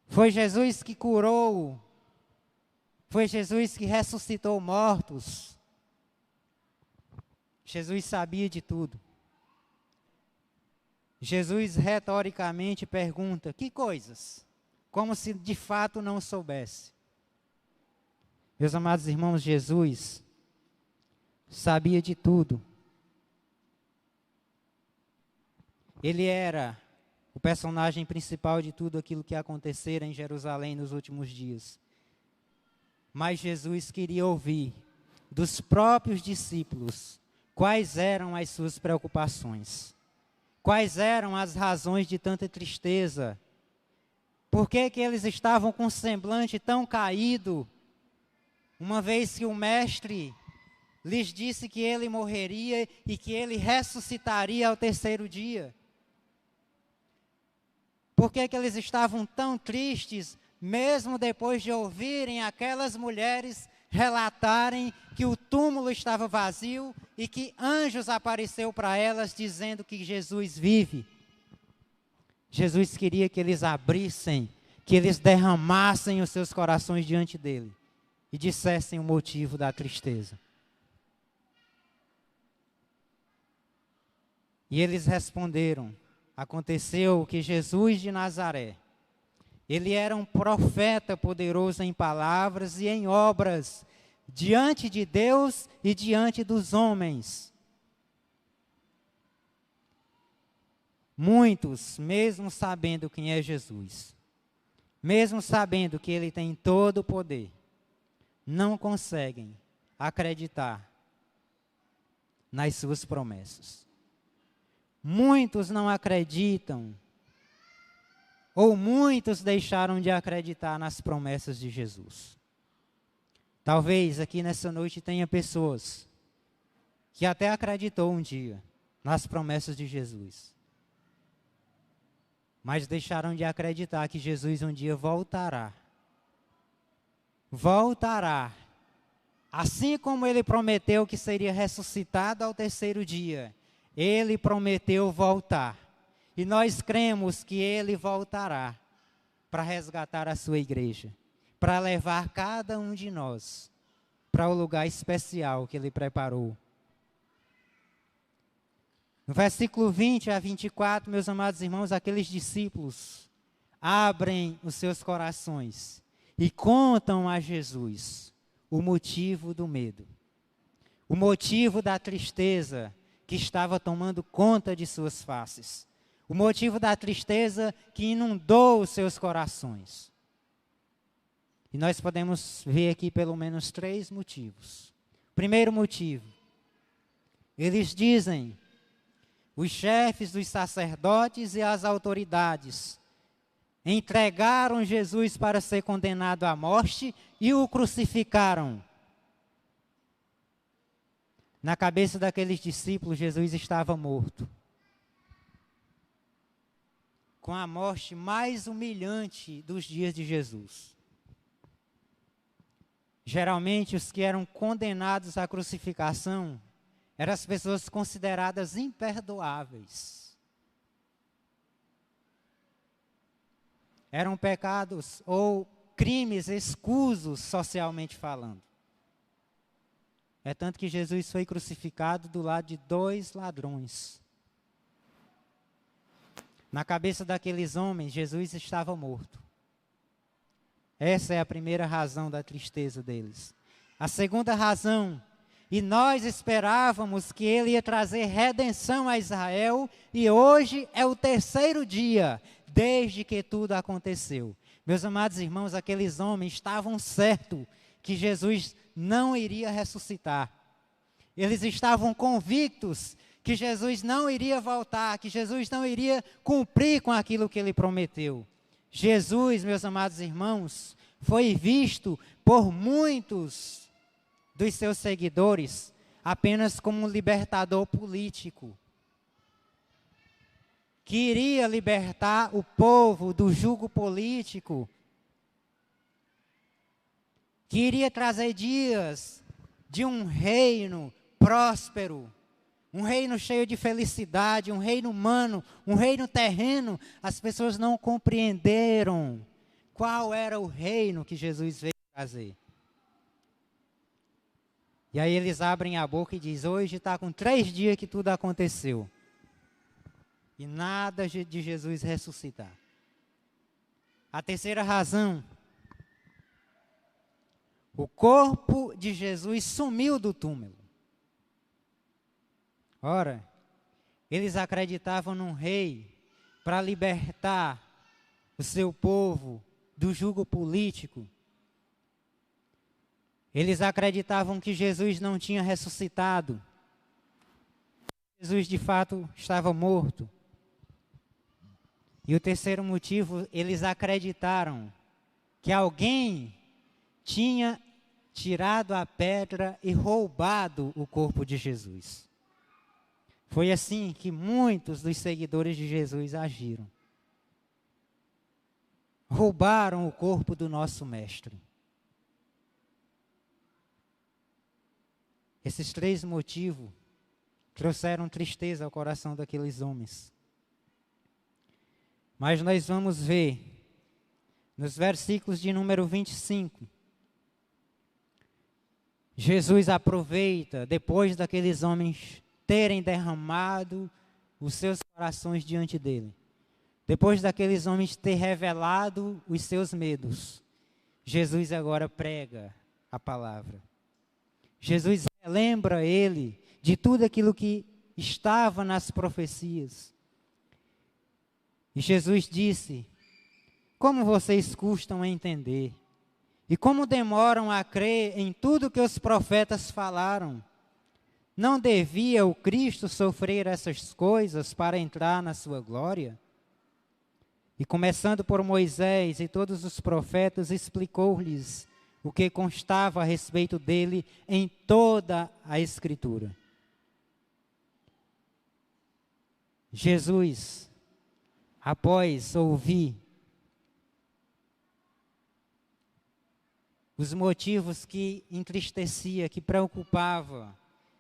[SPEAKER 7] Foi Jesus que curou, foi Jesus que ressuscitou mortos. Jesus sabia de tudo. Jesus retoricamente pergunta: que coisas? Como se de fato não soubesse. Meus amados irmãos, Jesus sabia de tudo. Ele era o personagem principal de tudo aquilo que acontecera em Jerusalém nos últimos dias. Mas Jesus queria ouvir dos próprios discípulos quais eram as suas preocupações. Quais eram as razões de tanta tristeza? Por que que eles estavam com um semblante tão caído, uma vez que o Mestre lhes disse que ele morreria e que ele ressuscitaria ao 3º dia? Por que que eles estavam tão tristes, mesmo depois de ouvirem aquelas mulheres relatarem que o túmulo estava vazio e que anjos apareceu para elas dizendo que Jesus vive? Jesus queria que eles abrissem, que eles derramassem os seus corações diante dele e dissessem o motivo da tristeza. E eles responderam: aconteceu que Jesus de Nazaré, ele era um profeta poderoso em palavras e em obras, diante de Deus e diante dos homens. Muitos, mesmo sabendo quem é Jesus, mesmo sabendo que Ele tem todo o poder, não conseguem acreditar nas suas promessas. Muitos não acreditam, ou muitos deixaram de acreditar nas promessas de Jesus. Talvez aqui nessa noite tenha pessoas que até acreditou um dia nas promessas de Jesus, mas deixaram de acreditar que Jesus um dia voltará. Voltará. Assim como ele prometeu que seria ressuscitado ao 3º dia, ele prometeu voltar. E nós cremos que ele voltará para resgatar a sua igreja, para levar cada um de nós para o lugar especial que ele preparou. No versículo 20 a 24, meus amados irmãos, aqueles discípulos abrem os seus corações e contam a Jesus o motivo do medo, o motivo da tristeza que estava tomando conta de suas faces, o motivo da tristeza que inundou os seus corações. E nós podemos ver aqui pelo menos 3 motivos. Primeiro motivo, eles dizem, os chefes dos sacerdotes e as autoridades entregaram Jesus para ser condenado à morte e o crucificaram. Na cabeça daqueles discípulos, Jesus estava morto, com a morte mais humilhante dos dias de Jesus. Geralmente, os que eram condenados à crucificação eram as pessoas consideradas imperdoáveis. eram pecados ou crimes escusos socialmente falando. É tanto que Jesus foi crucificado do lado de 2 ladrões. Na cabeça daqueles homens, Jesus estava morto. Essa é a primeira razão da tristeza deles. A segunda razão, e nós esperávamos que ele ia trazer redenção a Israel, e hoje é o 3º dia desde que tudo aconteceu. Meus amados irmãos, aqueles homens estavam certos que Jesus não iria ressuscitar. Eles estavam convictos que Jesus não iria voltar, que Jesus não iria cumprir com aquilo que ele prometeu. Jesus, meus amados irmãos, foi visto por muitos dos seus seguidores apenas como um libertador político, que iria libertar o povo do jugo político, que iria trazer dias de um reino próspero, um reino cheio de felicidade, um reino humano, um reino terreno. As pessoas não compreenderam qual era o reino que Jesus veio trazer. E aí eles abrem a boca e dizem, hoje está com 3 dias que tudo aconteceu. E nada de Jesus ressuscitar. A terceira razão, o corpo de Jesus sumiu do túmulo. Ora, eles acreditavam num rei para libertar o seu povo do jugo político. Eles acreditavam que Jesus não tinha ressuscitado. Jesus de fato estava morto. E o terceiro motivo, eles acreditaram que alguém tinha tirado a pedra e roubado o corpo de Jesus. Foi assim que muitos dos seguidores de Jesus agiram. Roubaram o corpo do nosso mestre. Esses 3 motivos trouxeram tristeza ao coração daqueles homens. Mas nós vamos ver, nos versículos de número 25, Jesus aproveita, depois daqueles homens terem derramado os seus corações diante dele, depois daqueles homens ter revelado os seus medos, Jesus agora prega a palavra. Jesus lembra ele de tudo aquilo que estava nas profecias. E Jesus disse, como vocês custam a entender, e como demoram a crer em tudo que os profetas falaram. Não devia o Cristo sofrer essas coisas para entrar na sua glória? E começando por Moisés e todos os profetas, explicou-lhes o que constava a respeito dele em toda a Escritura. Jesus, após ouvir os motivos que entristecia, que preocupava,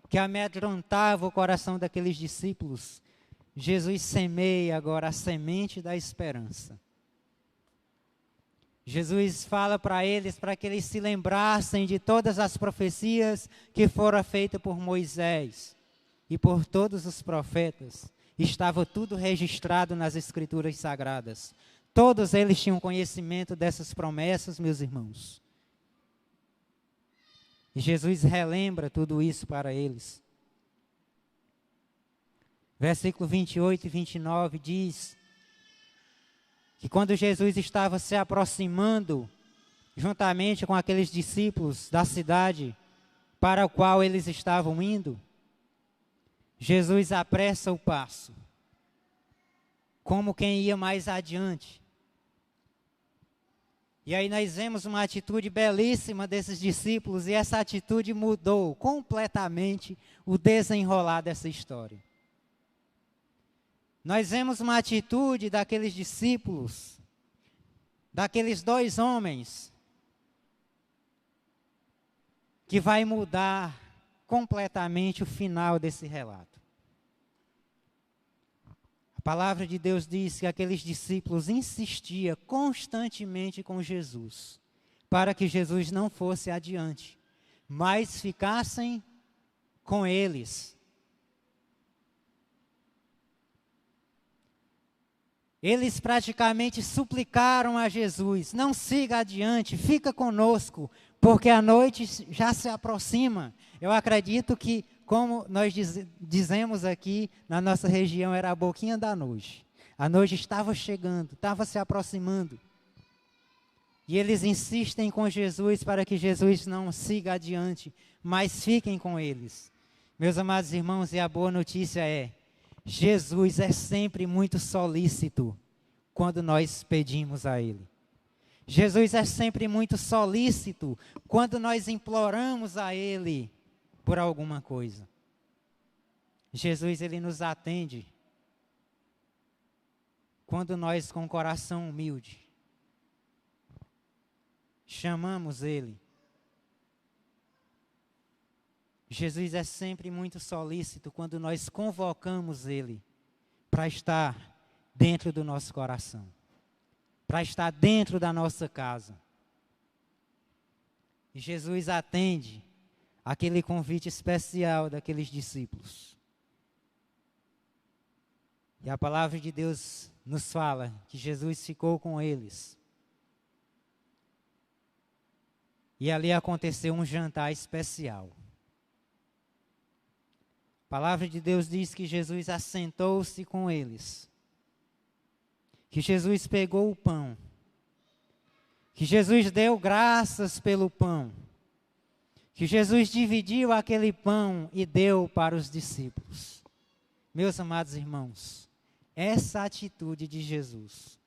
[SPEAKER 7] que amedrontava o coração daqueles discípulos, Jesus semeia agora a semente da esperança. Jesus fala para eles, para que eles se lembrassem de todas as profecias que foram feitas por Moisés e por todos os profetas. Estava tudo registrado nas Escrituras Sagradas. Todos eles tinham conhecimento dessas promessas, meus irmãos. E Jesus relembra tudo isso para eles. Versículo 28 e 29 diz que quando Jesus estava se aproximando, juntamente com aqueles discípulos da cidade para o qual eles estavam indo, Jesus apressa o passo, como quem ia mais adiante. E aí nós vemos uma atitude belíssima desses discípulos, e essa atitude mudou completamente o desenrolar dessa história. Nós vemos uma atitude daqueles discípulos, daqueles 2 homens, que vai mudar completamente o final desse relato. A palavra de Deus diz que aqueles discípulos insistiam constantemente com Jesus, para que Jesus não fosse adiante, mas ficassem com eles. Eles praticamente suplicaram a Jesus: não siga adiante, fica conosco, porque a noite já se aproxima. Eu acredito que, como nós dizemos aqui, na nossa região era a boquinha da noite. A noite estava chegando, estava se aproximando. E eles insistem com Jesus para que Jesus não siga adiante, mas fiquem com eles. Meus amados irmãos, e a boa notícia é: Jesus é sempre muito solícito quando nós pedimos a Ele. Jesus é sempre muito solícito quando nós imploramos a Ele por alguma coisa. Jesus, Ele nos atende quando nós, com o coração humilde, chamamos Ele. Jesus é sempre muito solícito quando nós convocamos Ele para estar dentro do nosso coração, para estar dentro da nossa casa. E Jesus atende aquele convite especial daqueles discípulos. E a palavra de Deus nos fala que Jesus ficou com eles. E ali aconteceu um jantar especial. A palavra de Deus diz que Jesus assentou-se com eles. Que Jesus pegou o pão. Que Jesus deu graças pelo pão. Que Jesus dividiu aquele pão e deu para os discípulos. Meus amados irmãos, essa atitude de Jesus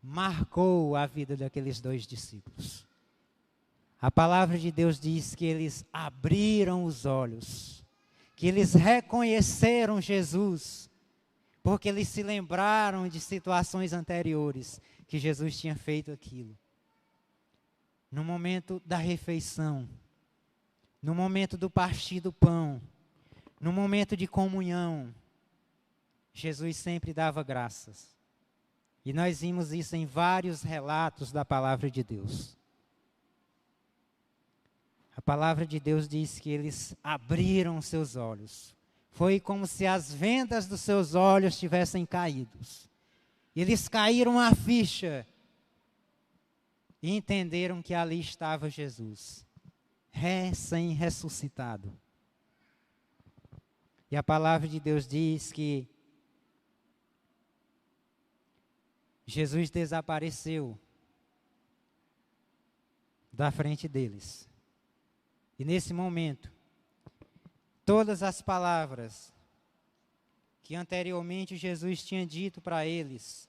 [SPEAKER 7] marcou a vida daqueles dois discípulos. A palavra de Deus diz que eles abriram os olhos, que eles reconheceram Jesus, porque eles se lembraram de situações anteriores que Jesus tinha feito aquilo. No momento da refeição, no momento do partir do pão, no momento de comunhão, Jesus sempre dava graças. E nós vimos isso em vários relatos da palavra de Deus. A palavra de Deus diz que eles abriram seus olhos. Foi como se as vendas dos seus olhos tivessem caído. Eles caíram a ficha e entenderam que ali estava Jesus, recém-ressuscitado. E a palavra de Deus diz que Jesus desapareceu da frente deles. E nesse momento, todas as palavras que anteriormente Jesus tinha dito para eles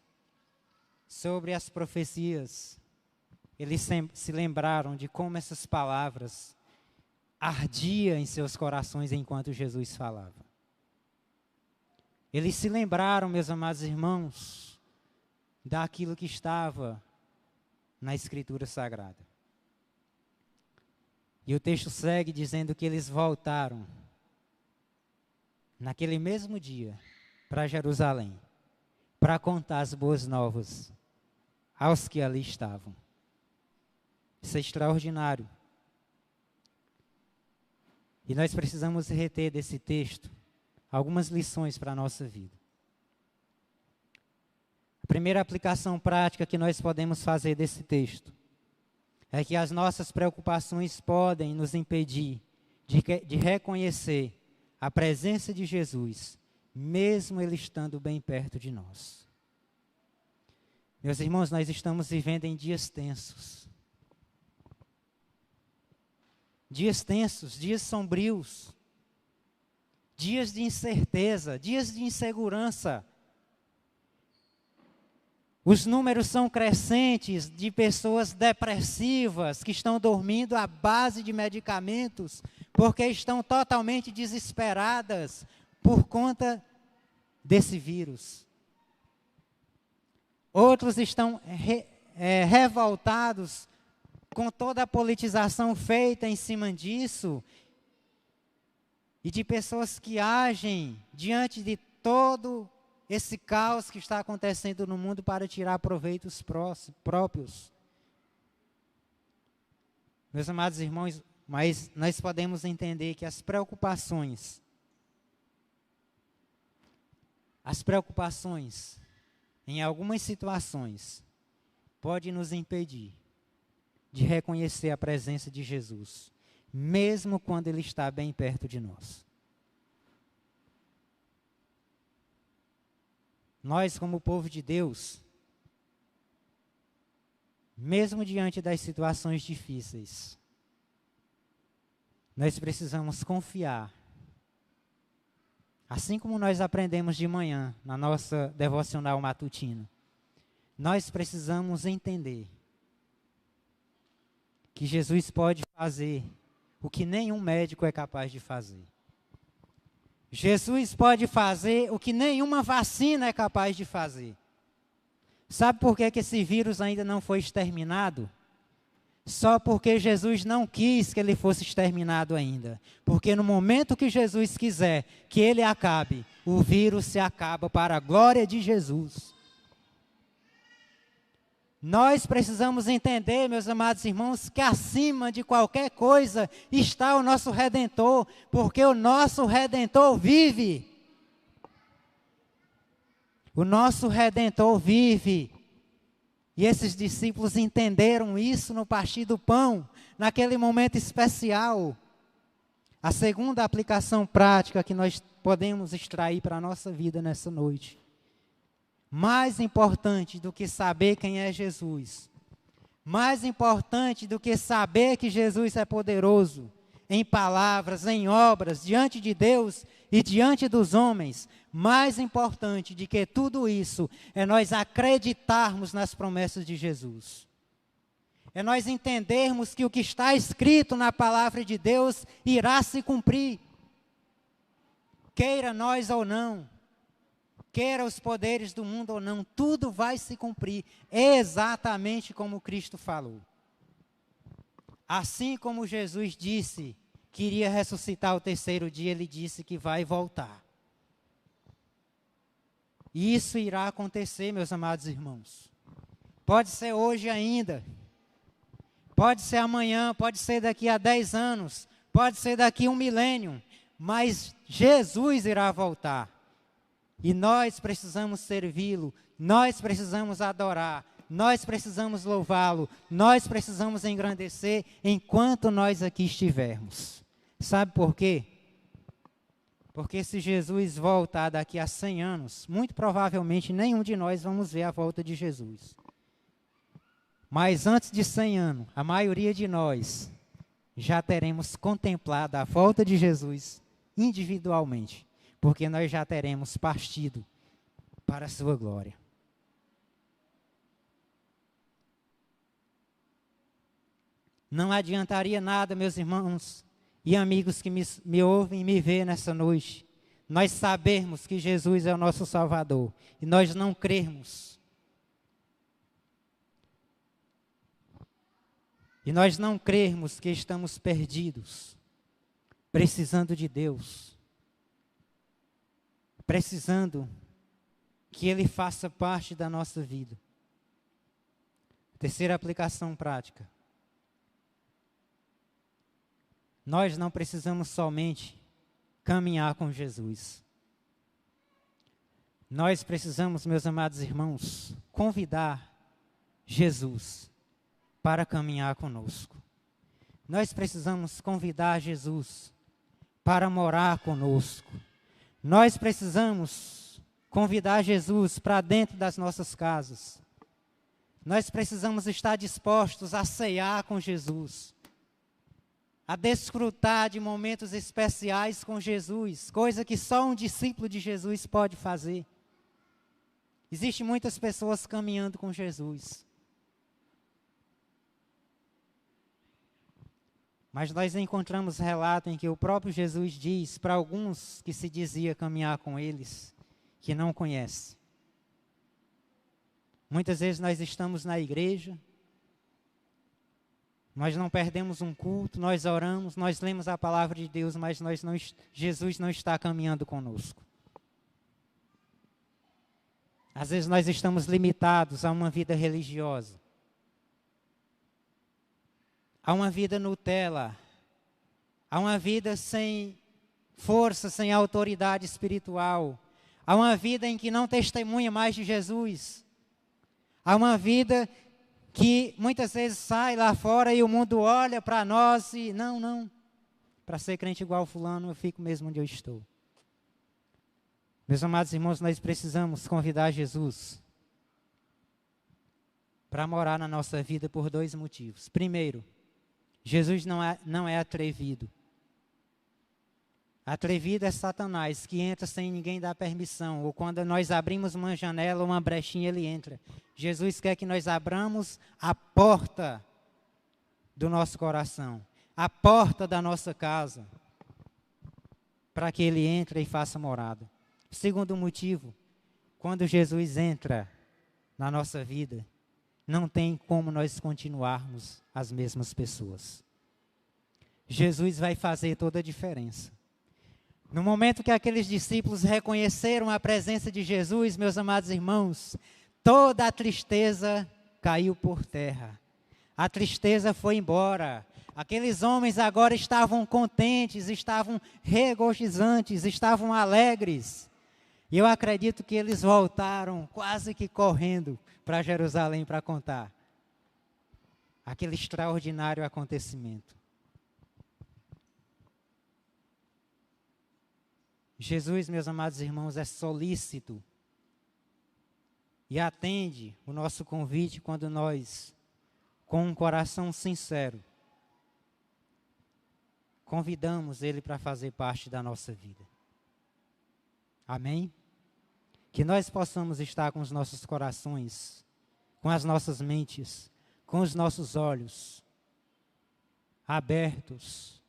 [SPEAKER 7] sobre as profecias, eles se lembraram de como essas palavras ardiam em seus corações enquanto Jesus falava. Eles se lembraram, meus amados irmãos, daquilo que estava na Escritura Sagrada. E o texto segue dizendo que eles voltaram naquele mesmo dia para Jerusalém, para contar as boas novas aos que ali estavam. Isso é extraordinário. E nós precisamos reter desse texto algumas lições para a nossa vida. A primeira aplicação prática que nós podemos fazer desse texto é que as nossas preocupações podem nos impedir de reconhecer a presença de Jesus, mesmo Ele estando bem perto de nós. Meus irmãos, nós estamos vivendo em dias tensos. Dias tensos, dias sombrios, dias de incerteza, dias de insegurança. Os números são crescentes de pessoas depressivas que estão dormindo à base de medicamentos porque estão totalmente desesperadas por conta desse vírus. Outros estão revoltados com toda a politização feita em cima disso e de pessoas que agem diante de todo esse caos que está acontecendo no mundo para tirar proveitos próprios. Meus amados irmãos, mas nós podemos entender que as preocupações, em algumas situações, podem nos impedir de reconhecer a presença de Jesus, mesmo quando Ele está bem perto de nós. Nós, como povo de Deus, mesmo diante das situações difíceis, nós precisamos confiar. Assim como nós aprendemos de manhã, na nossa devocional matutina, nós precisamos entender que Jesus pode fazer o que nenhum médico é capaz de fazer. Jesus pode fazer o que nenhuma vacina é capaz de fazer. Sabe por que esse vírus ainda não foi exterminado? Só porque Jesus não quis que ele fosse exterminado ainda. Porque no momento que Jesus quiser que ele acabe, o vírus se acaba para a glória de Jesus. Nós precisamos entender, meus amados irmãos, que acima de qualquer coisa está o nosso Redentor, porque o nosso Redentor vive. O nosso Redentor vive. E esses discípulos entenderam isso no partir do pão, naquele momento especial. A segunda aplicação prática que nós podemos extrair para a nossa vida nessa noite. Mais importante do que saber quem é Jesus, mais importante do que saber que Jesus é poderoso, em palavras, em obras, diante de Deus e diante dos homens, mais importante do que tudo isso, é nós acreditarmos nas promessas de Jesus. É nós entendermos que o que está escrito na palavra de Deus irá se cumprir, queira nós ou não. Queira os poderes do mundo ou não, tudo vai se cumprir exatamente como Cristo falou. Assim como Jesus disse que iria ressuscitar ao terceiro dia, ele disse que vai voltar. E isso irá acontecer, meus amados irmãos. Pode ser hoje ainda, pode ser amanhã, pode ser daqui a 10 anos, pode ser daqui a 1 milênio, mas Jesus irá voltar. E nós precisamos servi-lo, nós precisamos adorar, nós precisamos louvá-lo, nós precisamos engrandecer enquanto nós aqui estivermos. Sabe por quê? Porque se Jesus voltar daqui a 100 anos, muito provavelmente nenhum de nós vamos ver a volta de Jesus. Mas antes de 100 anos, a maioria de nós já teremos contemplado a volta de Jesus individualmente. Porque nós já teremos partido para a sua glória. Não adiantaria nada, meus irmãos e amigos que me ouvem e me veem nessa noite, nós sabermos que Jesus é o nosso Salvador e nós não crermos. E nós não crermos que estamos perdidos, precisando de Deus. Precisando que Ele faça parte da nossa vida. Terceira aplicação prática. Nós não precisamos somente caminhar com Jesus. Nós precisamos, meus amados irmãos, convidar Jesus para caminhar conosco. Nós precisamos convidar Jesus para morar conosco. Nós precisamos convidar Jesus para dentro das nossas casas. Nós precisamos estar dispostos a ceiar com Jesus, a desfrutar de momentos especiais com Jesus, coisa que só um discípulo de Jesus pode fazer. Existem muitas pessoas caminhando com Jesus. Mas nós encontramos relato em que o próprio Jesus diz para alguns que se dizia caminhar com eles, que não conhece. Muitas vezes nós estamos na igreja, Nós não perdemos um culto, nós oramos, nós lemos a palavra de Deus, mas Jesus não está caminhando conosco. Às vezes nós estamos limitados a uma vida religiosa, a uma vida Nutella, a uma vida sem força, sem autoridade espiritual, a uma vida em que não testemunha mais de Jesus, a uma vida que muitas vezes sai lá fora e o mundo olha para nós e não, para ser crente igual fulano eu fico mesmo onde eu estou. Meus amados irmãos, nós precisamos convidar Jesus para morar na nossa vida por 2 motivos. Primeiro, Jesus não é atrevido. Atrevido é Satanás, que entra sem ninguém dar permissão, ou quando nós abrimos uma janela ou uma brechinha, ele entra. Jesus quer que nós abramos a porta do nosso coração, a porta da nossa casa, para que ele entre e faça morada. Segundo motivo, quando Jesus entra na nossa vida, não tem como nós continuarmos as mesmas pessoas. Jesus vai fazer toda a diferença. No momento que aqueles discípulos reconheceram a presença de Jesus, meus amados irmãos, toda a tristeza caiu por terra. A tristeza foi embora. Aqueles homens agora estavam contentes, estavam regozijantes, estavam alegres. E eu acredito que eles voltaram quase que correndo para Jerusalém para contar aquele extraordinário acontecimento. Jesus, meus amados irmãos, é solícito e atende o nosso convite quando nós, com um coração sincero, convidamos Ele para fazer parte da nossa vida. Amém? Que nós possamos estar com os nossos corações, com as nossas mentes, com os nossos olhos abertos.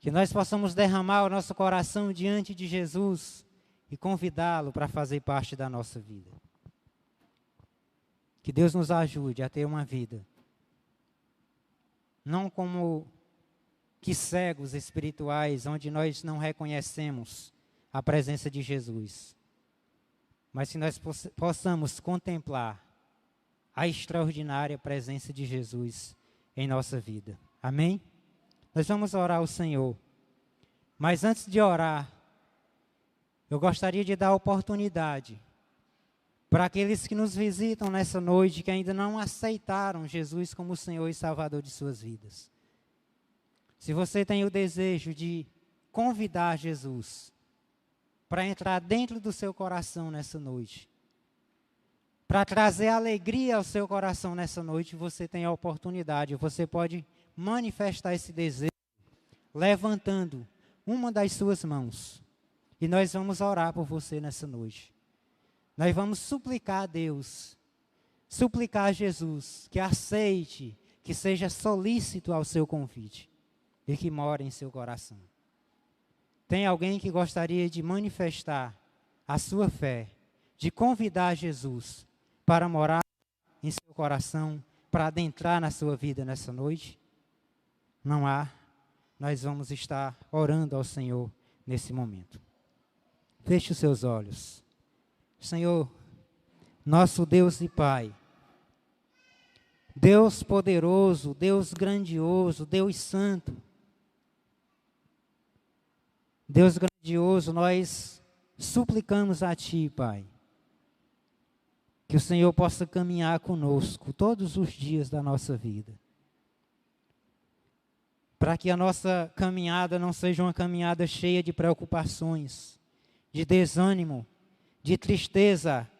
[SPEAKER 7] Que nós possamos derramar o nosso coração diante de Jesus e convidá-lo para fazer parte da nossa vida. Que Deus nos ajude a ter uma vida, não como que cegos espirituais, onde nós não reconhecemos a presença de Jesus, mas que nós possamos contemplar a extraordinária presença de Jesus em nossa vida. Amém? Nós vamos orar ao Senhor, mas antes de orar, eu gostaria de dar a oportunidade para aqueles que nos visitam nessa noite, que ainda não aceitaram Jesus como o Senhor e Salvador de suas vidas. Se você tem o desejo de convidar Jesus para entrar dentro do seu coração nessa noite, para trazer alegria ao seu coração nessa noite, você tem a oportunidade, você pode manifestar esse desejo levantando uma das suas mãos. E nós vamos orar por você nessa noite. Nós vamos suplicar a Deus, suplicar a Jesus que aceite, que seja solícito ao seu convite e que more em seu coração. Tem alguém que gostaria de manifestar a sua fé, de convidar Jesus para morar em seu coração, para adentrar na sua vida nessa noite? Não há. Nós vamos estar orando ao Senhor nesse momento. Feche os seus olhos. Senhor, nosso Deus e Pai, Deus poderoso, Deus grandioso, Deus santo, Deus grandioso, nós suplicamos a Ti, Pai, que o Senhor possa caminhar conosco todos os dias da nossa vida, para que a nossa caminhada não seja uma caminhada cheia de preocupações, de desânimo, de tristeza,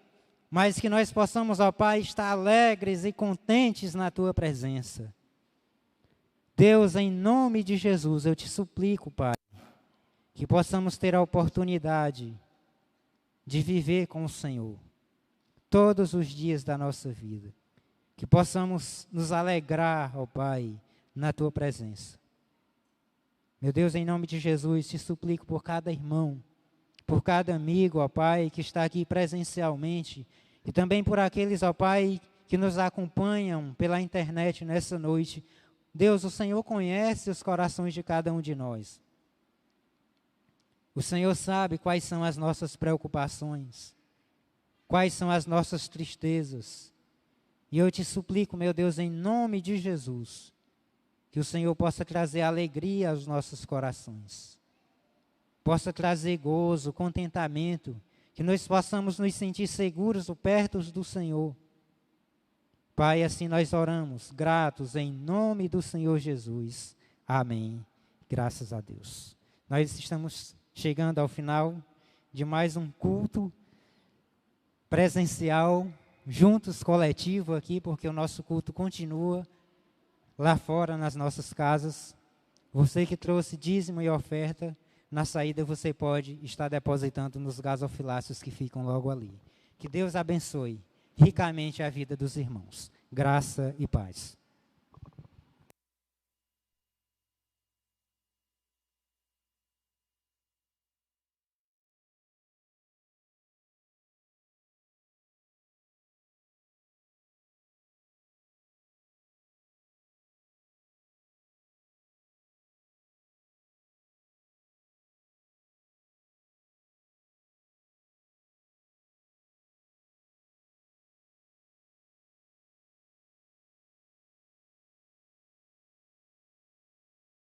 [SPEAKER 7] mas que nós possamos, ó Pai, estar alegres e contentes na Tua presença. Deus, em nome de Jesus, eu Te suplico, Pai, que possamos ter a oportunidade de viver com o Senhor todos os dias da nossa vida. Que possamos nos alegrar, ó Pai, na Tua presença. Meu Deus, em nome de Jesus, Te suplico por cada irmão, por cada amigo, ó Pai, que está aqui presencialmente, e também por aqueles, ó Pai, que que nos acompanham pela internet nessa noite. Deus, o Senhor conhece os corações de cada um de nós. O Senhor sabe quais são as nossas preocupações, quais são as nossas tristezas. E eu te suplico, meu Deus, em nome de Jesus, que o Senhor possa trazer alegria aos nossos corações, possa trazer gozo, contentamento, que nós possamos nos sentir seguros perto do Senhor. Pai, assim nós oramos, gratos em nome do Senhor Jesus. Amém. Graças a Deus. Nós estamos chegando ao final de mais um culto presencial, juntos, coletivo aqui, porque o nosso culto continua lá fora nas nossas casas. Você que trouxe dízimo e oferta, na saída você pode estar depositando nos gasofilácios que ficam logo ali. Que Deus abençoe ricamente a vida dos irmãos. Graça e paz.